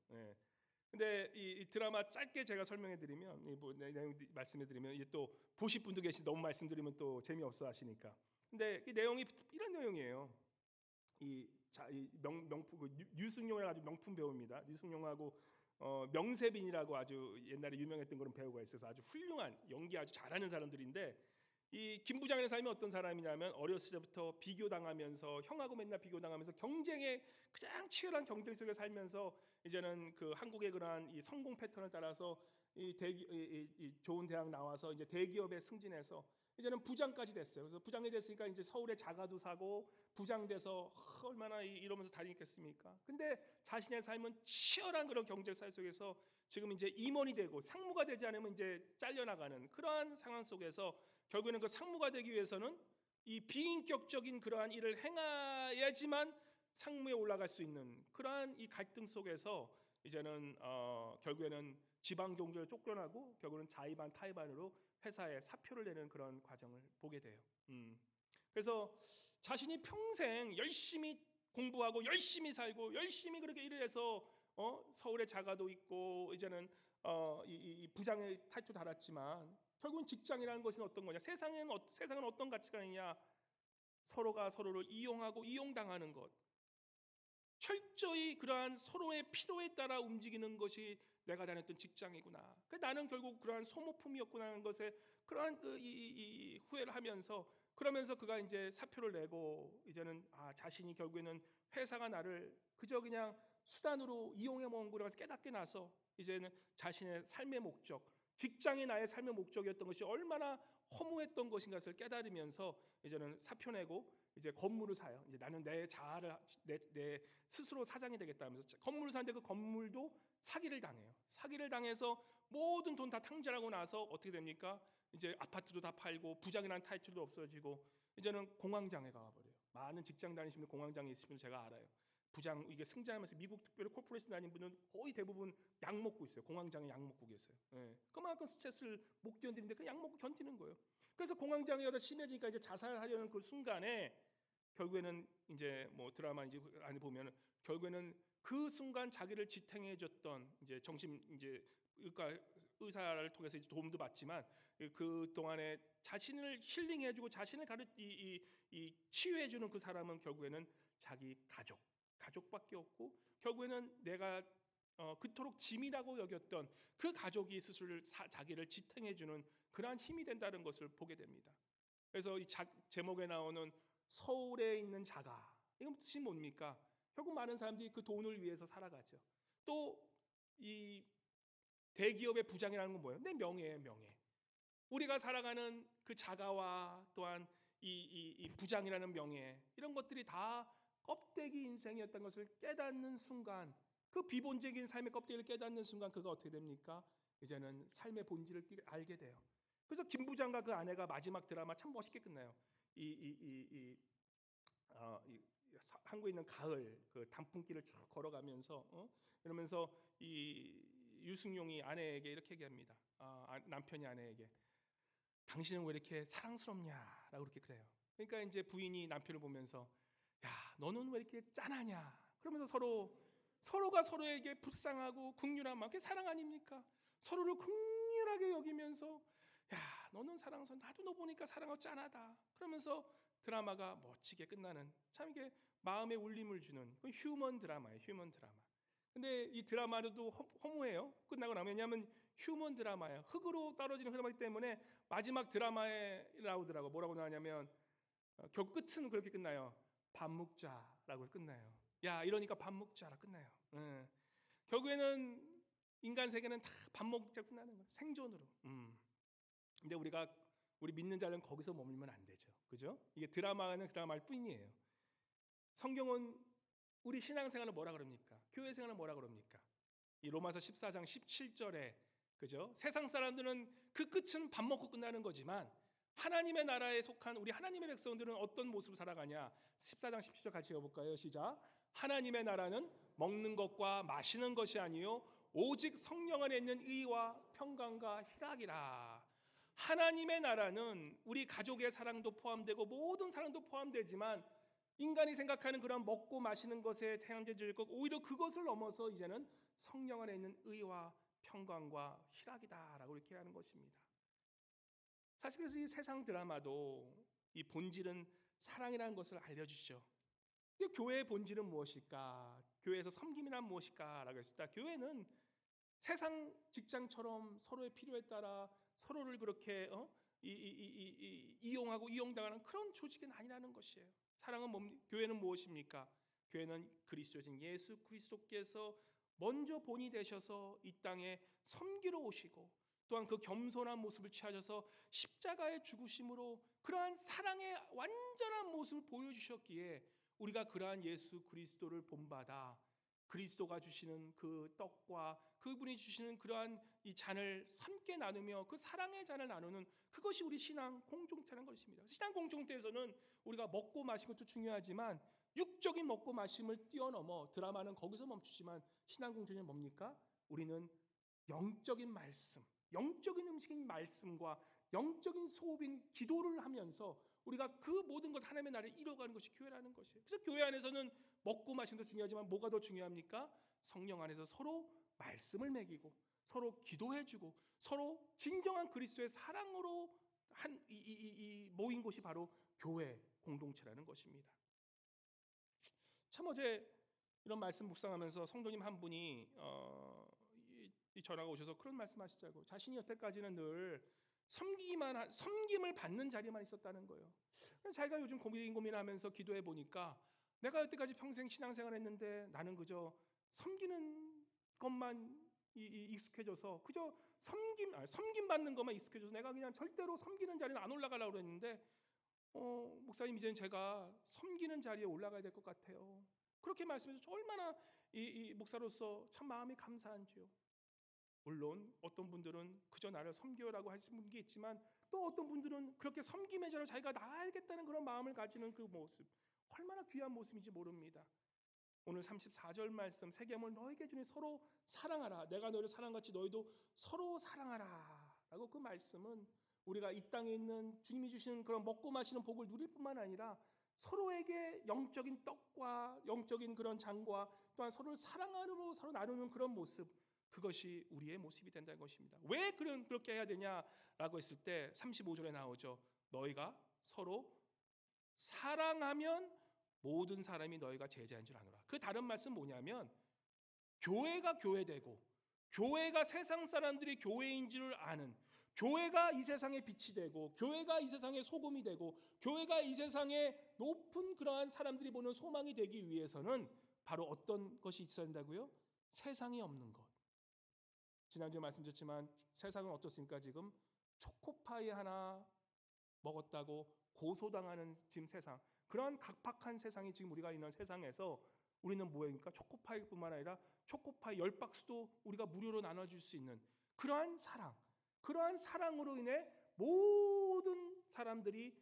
근데 이 드라마 짧게 제가 설명해드리면 내용 말씀해드리면 이게 또 보실 분도 계시 너무 말씀드리면 또 재미없어 하시니까. 근데 이 내용이 이런 내용이에요. 류승룡이라고 아주 명품 배우입니다. 류승룡하고 명세빈이라고 아주 옛날에 유명했던 그런 배우가 있어서 아주 훌륭한 연기 아주 잘하는 사람들인데 이 김 부장의 삶이 어떤 사람이냐면 어렸을 때부터 비교당하면서 형하고 맨날 비교당하면서 경쟁에 가장 치열한 경쟁 속에 살면서 이제는 그 한국의 그러한 이 성공 패턴을 따라서 이 좋은 대학 나와서 이제 대기업에 승진해서 이제는 부장까지 됐어요. 그래서 부장이 됐으니까 이제 서울에 자가도 사고 부장 돼서 얼마나 이러면서 다니겠습니까? 근데 자신의 삶은 치열한 그런 경쟁사 속에서 지금 이제 임원이 되고 상무가 되지 않으면 이제 잘려나가는 그러한 상황 속에서 결국에는 그 상무가 되기 위해서는 이 비인격적인 그러한 일을 행해야지만 상무에 올라갈 수 있는 그러한 이 갈등 속에서 이제는 결국에는 지방 경제를 쫓겨나고 결국은 자의반 타의반으로 회사에 사표를 내는 그런 과정을 보게 돼요. 그래서 자신이 평생 열심히 공부하고 열심히 살고 열심히 그렇게 일을 해서 서울에 자가도 있고 이제는 이 부장의 타이틀도 달았지만 결국은 직장이라는 것은 어떤 거냐? 세상은 어떤 가치관이냐? 서로가 서로를 이용하고 이용당하는 것. 철저히 그러한 서로의 필요에 따라 움직이는 것이 내가 다녔던 직장이구나. 나는 결국 그러한 소모품이었구나는 것에 그러한 이 후회를 하면서 그러면서 그가 이제 사표를 내고 이제는 자신이 결국에는 회사가 나를 그저 그냥 수단으로 이용해 먹은 거라고 깨닫게 나서 이제는 자신의 삶의 목적, 직장이 나의 삶의 목적이었던 것이 얼마나 허무했던 것인가를 깨달으면서 이제는 사표 내고 이제 건물을 사요. 이제 나는 내 자아를 내 스스로 사장이 되겠다면서 건물을 사는데 그 건물도 사기를 당해요. 사기를 당해서 모든 돈 다 탕진하고 나서 어떻게 됩니까? 이제 아파트도 다 팔고 부장이라는 타이틀도 없어지고 이제는 공황장애 가버려요. 많은 직장 다니시는 공황장애 있으면 제가 알아요. 부장 이게 승진하면서 미국 특별히 코퍼레이션 다니는 분은 거의 대부분 약 먹고 있어요. 공황장애 약 먹고 계세요. 그만큼 스트레스를 못 견디는데 그 약 먹고 견디는 거예요. 그래서 공황장애가 더 심해지니까 이제 자살하려는 그 순간에 결국에는 이제 뭐 드라마 이제 안에 보면은 결국에는 그 순간 자기를 지탱해줬던 이제 정신 이제 의사를 통해서 이제 도움도 받지만 그 동안에 자신을 힐링해주고 자신을 이 치유해주는 그 사람은 결국에는 자기 가족밖에 없고 결국에는 내가 그토록 짐이라고 여겼던 그 가족이 스스로 자기를 지탱해주는 그러한 힘이 된다는 것을 보게 됩니다. 그래서 이 제목에 나오는 서울에 있는 자가 이건 뜻이 뭡니까? 결국 많은 사람들이 그 돈을 위해서 살아가죠. 또 이 대기업의 부장이라는 건 뭐예요? 내 명예예요, 명예. 우리가 살아가는 그 자가와 또한 이 부장이라는 명예, 이런 것들이 다 껍데기 인생이었던 것을 깨닫는 순간, 그 비본적인 삶의 껍데기를 깨닫는 순간 그가 어떻게 됩니까? 이제는 삶의 본질을 알게 돼요. 그래서 김 부장과 그 아내가 마지막 드라마 참 멋있게 끝나요. 한국에 있는 가을 그 단풍길을 쭉 걸어가면서 이러면서 이 유승용이 아내에게 이렇게 얘기합니다. 남편이 아내에게 당신은 왜 이렇게 사랑스럽냐라고 그렇게 그래요. 그러니까 이제 부인이 남편을 보면서 야, 너는 왜 이렇게 짠하냐? 그러면서 서로가 서로에게 불쌍하고 긍휼한 마음, 그게 사랑 아닙니까? 서로를 긍휼하게 여기면서 야, 너는 사랑스러워, 나도 너 보니까 사랑하고 짠하다. 그러면서 드라마가 멋지게 끝나는, 참 이게 마음에 울림을 주는 그 휴먼 드라마예요. 휴먼 드라마. 근데 이 드라마도 허무해요. 끝나고 나면, 왜냐하면 휴먼 드라마예요. 흙으로 떨어지는 드라마이기 때문에 마지막 드라마에 나오더라고. 뭐라고 나오냐면 결국 끝은 그렇게 끝나요. 밥 먹자라고 끝나요. 야, 이러니까 밥 먹자라 끝나요. 결국에는 인간 세계는 다 밥 먹자 끝나는 거예요. 생존으로. 근데 우리 믿는 자는 거기서 머물면 안 되죠. 그죠? 이게 드라마는 드라마일 뿐이에요. 성경은 우리 신앙생활을 뭐라 그럽니까? 교회 생활을 뭐라 그럽니까? 이 로마서 14장 17절에, 그죠? 세상 사람들은 그 끝은 밥 먹고 끝나는 거지만 하나님의 나라에 속한 우리 하나님의 백성들은 어떤 모습을 살아가냐? 14장 17절 같이 읽어볼까요? 시작. 하나님의 나라는 먹는 것과 마시는 것이 아니요 오직 성령 안에 있는 의와 평강과 희락이라. 하나님의 나라는 우리 가족의 사랑도 포함되고 모든 사랑도 포함되지만 인간이 생각하는 그런 먹고 마시는 것에 태양제줄 것, 오히려 그것을 넘어서 이제는 성령 안에 있는 의와 평강과 희락이다라고 이렇게 하는 것입니다. 사실 그래서 이 세상 드라마도 이 본질은 사랑이라는 것을 알려주시죠. 교회의 본질은 무엇일까? 교회에서 섬김이란 무엇일까라고 했을 때, 교회는 세상 직장처럼 서로의 필요에 따라 서로를 그렇게 이용하고 이용당하는 그런 조직은 아니라는 것이에요. 교회는 무엇입니까? 교회는 그리스도신 예수 그리스도께서 먼저 본이 되셔서 이 땅에 섬기러 오시고, 또한 그 겸손한 모습을 취하셔서 십자가의 죽으심으로 그러한 사랑의 완전한 모습을 보여주셨기에 우리가 그러한 예수 그리스도를 본받아 그리스도가 주시는 그 떡과 그분이 주시는 그러한 이 잔을 함께 나누며 그 사랑의 잔을 나누는, 그것이 우리 신앙 공동체라는 것입니다. 신앙 공동체에서는 우리가 먹고 마시는 것도 중요하지만 육적인 먹고 마심을 뛰어넘어 드라마는 거기서 멈추지만 신앙 공동체는 뭡니까? 우리는 영적인 말씀, 영적인 음식인 말씀과 영적인 소업인 기도를 하면서 우리가 그 모든 것 하나님의 나라를 이뤄가는 것이 교회라는 것이에요. 그래서 교회 안에서는 먹고 마시는 것도 중요하지만 뭐가 더 중요합니까? 성령 안에서 서로 말씀을 먹이고 서로 기도해주고 서로 진정한 그리스도의 사랑으로 모인 곳이 바로 교회 공동체라는 것입니다. 참 어제 이런 말씀 묵상하면서 성도님 한 분이 이 전화가 오셔서 그런 말씀하시자고, 자신이 여태까지는 늘 섬김을 받는 자리만 있었다는 거예요. 자기가 요즘 고민하면서 기도해 보니까 내가 여태까지 평생 신앙생활했는데 나는 그저 섬기는 것만 익숙해져서 그저 섬김 받는 것만 익숙해져서 내가 그냥 절대로 섬기는 자리는 안 올라가려고 했는데 목사님 이제는 제가 섬기는 자리에 올라가야 될 것 같아요. 그렇게 말씀해서 얼마나 이 목사로서 참 마음이 감사한지요. 물론 어떤 분들은 그저 나를 섬겨라고 하시는 분이 있지만 또 어떤 분들은 그렇게 섬김의 자로 자기가 나아야겠다는 그런 마음을 가지는 그 모습, 얼마나 귀한 모습인지 모릅니다. 오늘 34절 말씀, 세겜을 너에게 주니 서로 사랑하라, 내가 너를 사랑같이 너희도 서로 사랑하라 라고, 그 말씀은 우리가 이 땅에 있는 주님이 주시는 그런 먹고 마시는 복을 누릴 뿐만 아니라 서로에게 영적인 떡과 영적인 그런 잔과 또한 서로를 사랑하므로 서로 나누는 그런 모습, 그것이 우리의 모습이 된다는 것입니다. 왜 그렇게 해야 되냐라고 했을 때 35절에 나오죠. 너희가 서로 사랑하면 모든 사람이 너희가 제자인 줄 아노라. 그 다른 말씀 뭐냐면 교회가 교회되고 교회가 세상 사람들이 교회인 줄 아는, 교회가 이 세상의 빛이 되고 교회가 이 세상의 소금이 되고 교회가 이 세상의 높은 그러한 사람들이 보는 소망이 되기 위해서는 바로 어떤 것이 있어야 된다고요? 세상이 없는 것. 지난주에 말씀드렸지만 세상은 어떻습니까? 지금 초코파이 하나 먹었다고 고소당하는 지금 세상, 그런 각박한 세상이 지금 우리가 있는 세상에서 우리는 뭐니까 초코파이뿐만 아니라 초코파이 10박스도 우리가 무료로 나눠줄 수 있는 그러한 사랑, 그러한 사랑으로 인해 모든 사람들이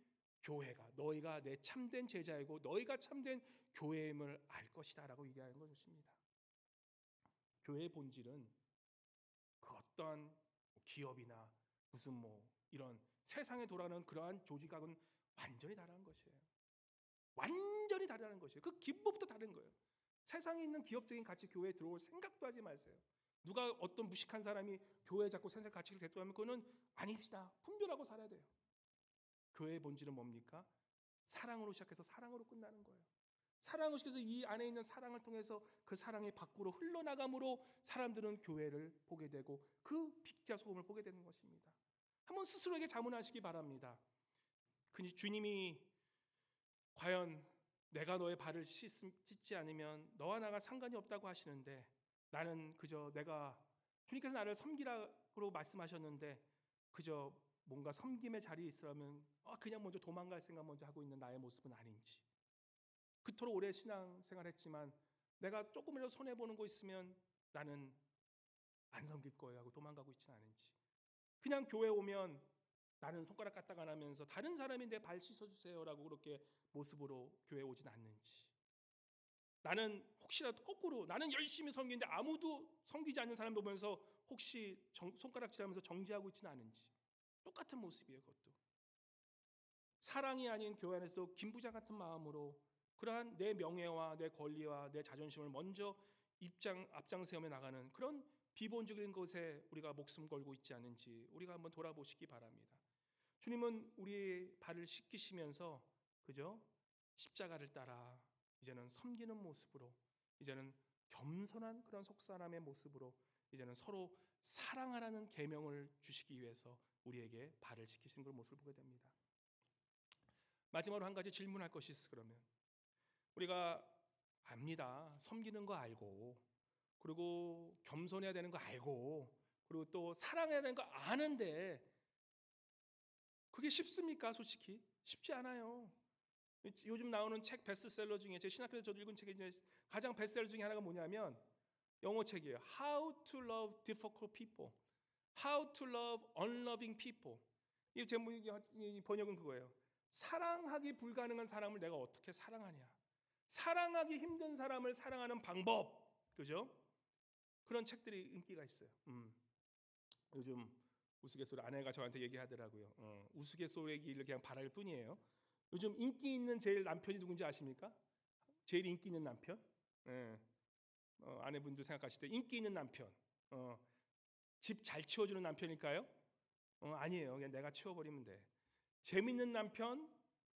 교회가 너희가 내 참된 제자이고 너희가 참된 교회임을 알 것이다 라고 얘기하는 것입니다. 교회의 본질은 그 어떠한 기업이나 무슨 뭐 이런 세상에 돌아가는 그러한 조직하고는 완전히 다른 것이에요. 완전히 다르다는 것이에요. 그 기법부터 다른 거예요. 세상에 있는 기업적인 가치 교회에 들어올 생각도 하지 마세요. 누가 어떤 무식한 사람이 교회에 자꾸 세상 가치를 대표하면 그거는 아닙시다. 분별하고 살아야 돼요. 교회의 본질은 뭡니까? 사랑으로 시작해서 사랑으로 끝나는 거예요. 사랑을 시켜서 이 안에 있는 사랑을 통해서 그 사랑이 밖으로 흘러나감으로 사람들은 교회를 보게 되고 그 빛과 소금을 보게 되는 것입니다. 한번 스스로에게 자문하시기 바랍니다. 주님이 과연 내가 너의 발을 씻지 않으면 너와 나가 상관이 없다고 하시는데 나는 그저 내가 주님께서 나를 섬기라고 말씀하셨는데 그저 뭔가 섬김의 자리에 있으라면 그냥 먼저 도망갈 생각 먼저 하고 있는 나의 모습은 아닌지, 그토록 오래 신앙생활했지만 내가 조금이라도 손해보는 거 있으면 나는 안 섬길 거예요 하고 도망가고 있지는 않은지, 그냥 교회 오면 나는 손가락 까딱 안 하면서 다른 사람이 내 발 씻어주세요라고 그렇게 모습으로 교회 오진 않는지, 나는 혹시라도 거꾸로 나는 열심히 섬기는데 아무도 섬기지 않는 사람 보면서 혹시 손가락질하면서 정지하고 있지는 않은지, 똑같은 모습이에요. 그것도 사랑이 아닌 교회 안에서도 김부장 같은 마음으로 그러한 내 명예와 내 권리와 내 자존심을 먼저 앞장 세우며 나가는 그런 비본적인 것에 우리가 목숨 걸고 있지 않은지 우리가 한번 돌아보시기 바랍니다. 주님은 우리의 발을 씻기시면서 그죠? 십자가를 따라 이제는 섬기는 모습으로, 이제는 겸손한 그런 속사람의 모습으로 이제는 서로 사랑하라는 계명을 주시기 위해서 우리에게 발을 씻기신 그 모습을 보게 됩니다. 마지막으로 한 가지 질문할 것이 있어. 그러면 우리가 압니다. 섬기는 거 알고, 그리고 겸손해야 되는 거 알고, 그리고 또 사랑해야 되는 거 아는데 그게 쉽습니까? 솔직히 쉽지 않아요. 요즘 나오는 책 베스트셀러 중에 제 신학교에서 저도 읽은 책이 이제 가장 베스트셀러 중에 하나가 뭐냐면 영어 책이에요. How to Love Difficult People, How to Love Unloving People. 이 제목이 번역은 그거예요. 사랑하기 불가능한 사람을 내가 어떻게 사랑하냐, 사랑하기 힘든 사람을 사랑하는 방법, 그죠? 그런 책들이 인기가 있어요. 요즘 우스갯소리 아내가 저한테 얘기하더라고요. 우스갯소리를 그냥 바랄 뿐이에요. 요즘 인기 있는 제일 남편이 누군지 아십니까? 제일 인기 있는 남편? 예. 아내분들 생각하실 때 인기 있는 남편, 집 잘 치워주는 남편일까요? 아니에요. 그냥 내가 치워버리면 돼. 재밌는 남편,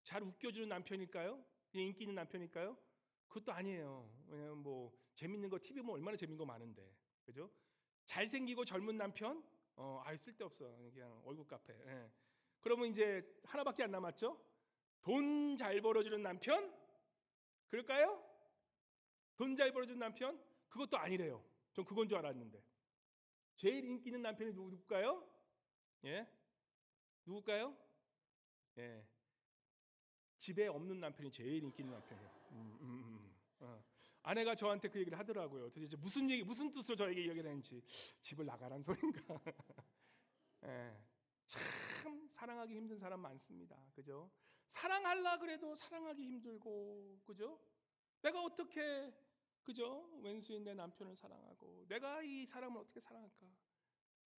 잘 웃겨주는 남편일까요? 그냥 인기 있는 남편일까요? 그것도 아니에요. 왜냐면 뭐 재밌는 거 TV 보면 얼마나 재밌는 거 많은데, 그죠? 잘생기고 젊은 남편, 쓸데없어. 그냥 얼굴 카페. 예. 그러면 이제 하나밖에 안 남았죠? 돈 잘 벌어주는 남편? 그럴까요? 돈 잘 벌어주는 남편? 그것도 아니래요. 전 그건 줄 알았는데. 제일 인기 있는 남편이 누굴까요? 예? 누굴까요? 예. 집에 없는 남편이 제일 인기 있는 남편이에요. 아내가 저한테 그 얘기를 하더라고요. 도대체 무슨 뜻으로 저에게 얘기를 했는지. 집을 나가란 소린가? 예. 참 사랑하기 힘든 사람 많습니다. 그죠? 사랑하려 그래도 사랑하기 힘들고, 그죠? 내가 어떻게, 그죠? 왼수인 내 남편을 사랑하고 내가 이 사람을 어떻게 사랑할까?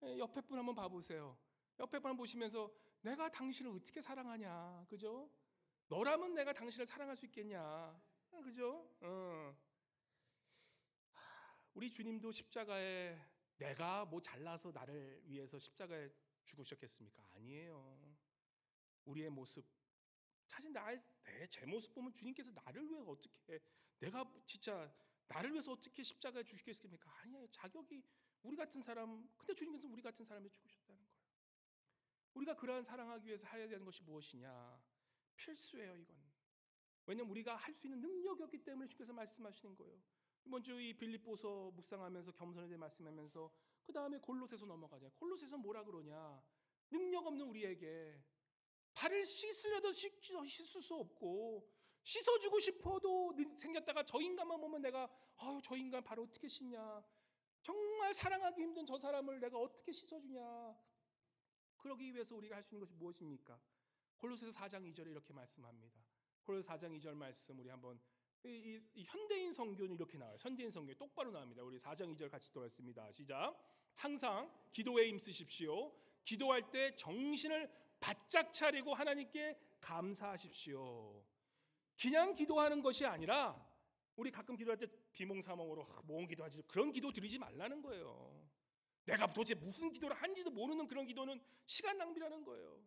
예, 옆에 분 한번 봐보세요. 옆에 분 보시면서 내가 당신을 어떻게 사랑하냐, 그죠? 너라면 내가 당신을 사랑할 수 있겠냐, 그죠? 우리 주님도 십자가에 내가 뭐 잘나서 나를 위해서 십자가에 죽으셨겠습니까? 아니에요. 우리의 모습, 사실 제 모습 보면 주님께서 나를 위해 어떻게, 내가 진짜 나를 위해서 어떻게 십자가에 죽으시겠습니까? 아니에요. 자격이 우리 같은 사람, 근데 주님께서 우리 같은 사람이 죽으셨다는 거예요. 우리가 그러한 사랑하기 위해서 해야 되는 것이 무엇이냐? 필수예요, 이건. 왜냐면 우리가 할 수 있는 능력이 없기 때문에 주께서 말씀하시는 거예요. 이번 주 이 빌립보서 묵상하면서 겸손에 대해 말씀하면서 그 다음에 골로새서 넘어가자. 골로새서 뭐라 그러냐? 능력 없는 우리에게 발을 씻으려도 씻을 수 없고, 씻어주고 싶어도 생겼다가 저 인간만 보면 내가 저 인간 발을 어떻게 씻냐, 정말 사랑하기 힘든 저 사람을 내가 어떻게 씻어주냐. 그러기 위해서 우리가 할 수 있는 것이 무엇입니까? 골로새서 4장 2절에 이렇게 말씀합니다. 골로새 4장 2절 말씀 우리 한번, 이 현대인 성교는 이렇게 나와요. 현대인 성교 똑바로 나옵니다. 우리 4장 2절 같이 들었습니다. 시작. 항상 기도에 힘쓰십시오. 기도할 때 정신을 바짝 차리고 하나님께 감사하십시오. 그냥 기도하는 것이 아니라, 우리 가끔 기도할 때 비몽사몽으로 모험 기도하지, 그런 기도 드리지 말라는 거예요. 내가 도대체 무슨 기도를 하는지도 모르는 그런 기도는 시간 낭비라는 거예요.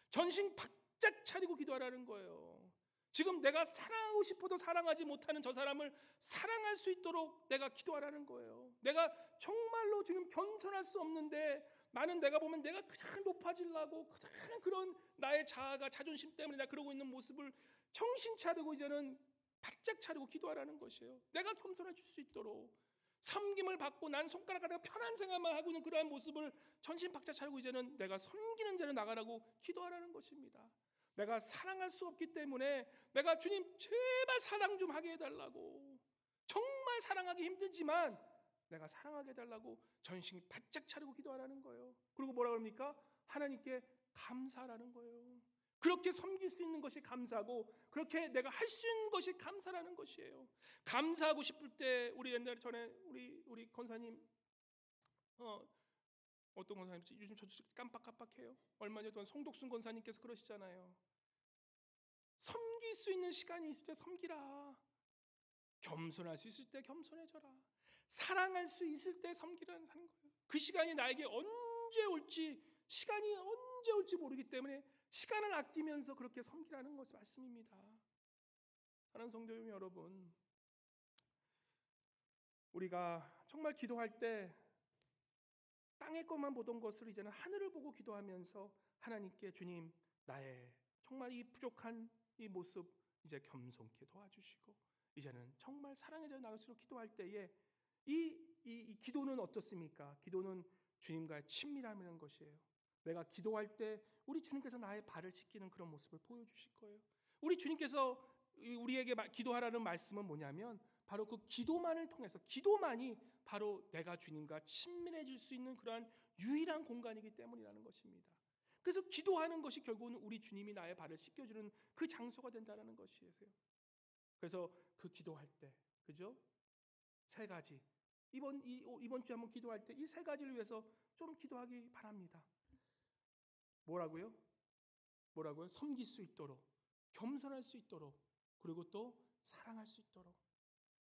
전신 바짝 차리고 기도하라는 거예요. 지금 내가 사랑하고 싶어도 사랑하지 못하는 저 사람을 사랑할 수 있도록 내가 기도하라는 거예요. 내가 정말로 지금 겸손할 수 없는데, 나는 내가 보면 내가 그냥 높아지려고 그냥 그런 나의 자아가 자존심 때문에 내가 그러고 있는 모습을 정신 차리고 이제는 바짝 차리고 기도하라는 것이에요. 내가 겸손해질 수 있도록 섬김을 받고 난 손가락 가다가 편한 생각만 하고 있는 그러한 모습을 전신 바짝 차리고 이제는 내가 섬기는 자로 나가라고 기도하라는 것입니다. 내가 사랑할 수 없기 때문에 내가 주님 제발 사랑 좀 하게 해달라고, 정말 사랑하기 힘들지만 내가 사랑하게 해달라고 전신이 바짝 차리고 기도하라는 거예요. 그리고 뭐라 그럽니까? 하나님께 감사하라는 거예요. 그렇게 섬길 수 있는 것이 감사고, 그렇게 내가 할 수 있는 것이 감사라는 것이에요. 감사하고 싶을 때, 우리 옛날에 전에 우리 권사님, 어떤 권사님인지 요즘 저도 깜빡깜빡해요. 얼마 전에 송독순 권사님께서 그러시잖아요. 섬길 수 있는 시간이 있을 때 섬기라. 겸손할 수 있을 때 겸손해져라. 사랑할 수 있을 때 섬기라는 거예요. 그 시간이 나에게 언제 올지, 시간이 언제 올지 모르기 때문에 시간을 아끼면서 그렇게 섬기라는 것이 말씀입니다. 사랑하는 성도 여러분, 우리가 정말 기도할 때 땅의 것만 보던 것을 이제는 하늘을 보고 기도하면서 하나님께, 주님 나의 정말 이 부족한 이 모습 이제 겸손케 도와주시고, 이제는 정말 사랑의 자로 나갈수록 기도할 때에 이 기도는 어떻습니까? 기도는 주님과의 친밀함이라는 것이에요. 내가 기도할 때 우리 주님께서 나의 발을 씻기는 그런 모습을 보여주실 거예요. 우리 주님께서 우리에게 기도하라는 말씀은 뭐냐면, 바로 그 기도만을 통해서, 기도만이 바로 내가 주님과 친밀해질 수 있는 그러한 유일한 공간이기 때문이라는 것입니다. 그래서 기도하는 것이 결국은 우리 주님이 나의 발을 씻겨주는 그 장소가 된다는 것이에요. 그래서 그 기도할 때, 그죠? 세 가지, 이번 주에 한번 기도할 때 이 세 가지를 위해서 좀 기도하기 바랍니다. 뭐라고요? 섬길 수 있도록, 겸손할 수 있도록, 그리고 또 사랑할 수 있도록.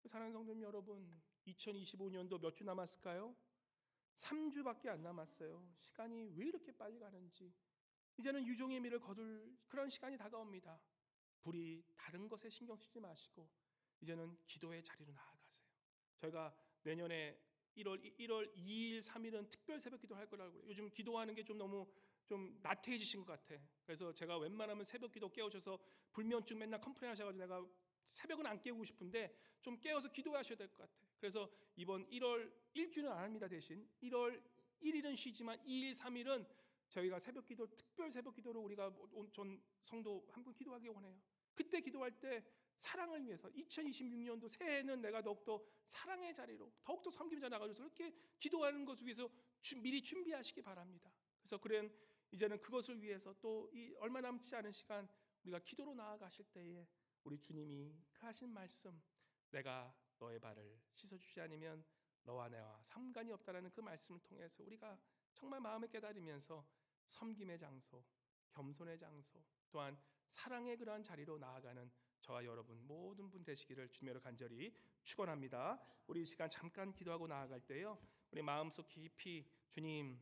사랑하는 성도 여러분, 2025년도 몇 주 남았을까요? 3주밖에 안 남았어요. 시간이 왜 이렇게 빨리 가는지. 이제는 유종의 미를 거둘 그런 시간이 다가옵니다. 불이 다른 것에 신경 쓰지 마시고 이제는 기도의 자리로 나아가세요. 저희가 내년에 1월 2일, 3일은 특별 새벽 기도 할 거라고 그래요. 요즘 기도하는 게 좀 너무 좀 나태해지신 것 같아. 그래서 제가 웬만하면 새벽 기도 깨우셔서, 불면증 맨날 컴플레인 하셔가지고 내가 새벽은 안 깨우고 싶은데 좀 깨워서 기도하셔야 될 것 같아. 그래서 이번 1월 1주는 안 합니다. 대신 1월 1일은 쉬지만 2일, 3일은 저희가 새벽 기도, 특별 새벽 기도로 우리가 전 성도 한 분 기도하기 원해요. 그때 기도할 때 사랑을 위해서, 2026년도 새해는 내가 더욱더 사랑의 자리로, 더욱더 섬김의 자리로 나가줘서 그렇게 기도하는 것을 위해서 미리 준비하시기 바랍니다. 그래서 이제는 그것을 위해서 또 이 얼마 남지 않은 시간 우리가 기도로 나아가실 때에 우리 주님이 그 하신 말씀, 내가 너의 발을 씻어주지 않으면 너와 내와 상관이 없다라는 그 말씀을 통해서 우리가 정말 마음을 깨달으면서 섬김의 장소, 겸손의 장소, 또한 사랑의 그러한 자리로 나아가는 저와 여러분 모든 분 되시기를 주님으로 간절히 축원합니다. 우리 이 시간 잠깐 기도하고 나아갈 때요, 우리 마음속 깊이, 주님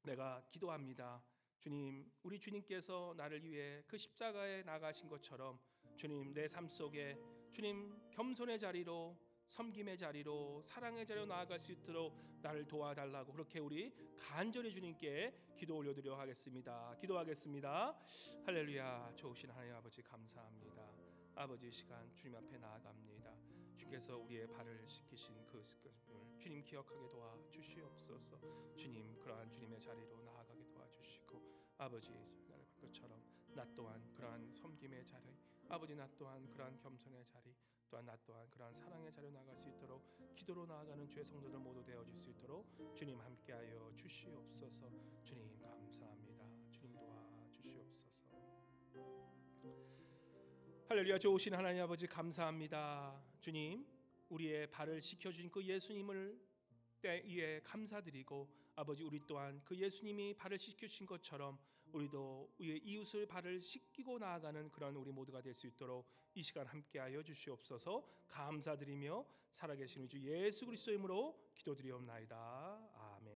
내가 기도합니다. 주님, 우리 주님께서 나를 위해 그 십자가에 나가신 것처럼 주님, 내 삶 속에 주님 겸손의 자리로, 섬김의 자리로, 사랑의 자리로 나아갈 수 있도록 나를 도와달라고 그렇게 우리 간절히 주님께 기도 올려드려 하겠습니다. 기도하겠습니다. 할렐루야. 좋으신 하나님 아버지 감사합니다. 아버지, 이 시간 주님 앞에 나아갑니다. 주께서 우리의 발을 씻기신 그 습관을 주님 기억하게 도와주시옵소서. 주님, 그러한 주님의 자리로 나아가게 도와주시고, 아버지 나를 것처럼 나 또한 그러한 섬김의 자리, 아버지 나 또한 그러한 겸손의 자리, 또한 나 또한 그러한 사랑의 자리로 나갈 수 있도록 기도로 나아가는 주의 성도들 모두 되어줄 수 있도록 주님 함께하여 주시옵소서. 주님 감사합니다. 주님 도와주시옵소서. 할렐루야. 좋으신 하나님 아버지 감사합니다. 주님 우리의 발을 씻겨주신 그 예수님을 때 위에 감사드리고 아버지 우리 또한 그 예수님이 발을 씻겨주신 것처럼 우리도 우리의 이웃을 발을 씻기고 나아가는 그런 우리 모두가 될 수 있도록 이 시간 함께하여 주시옵소서. 감사드리며 살아계신 주 예수 그리스도 이름으로 기도드리옵나이다.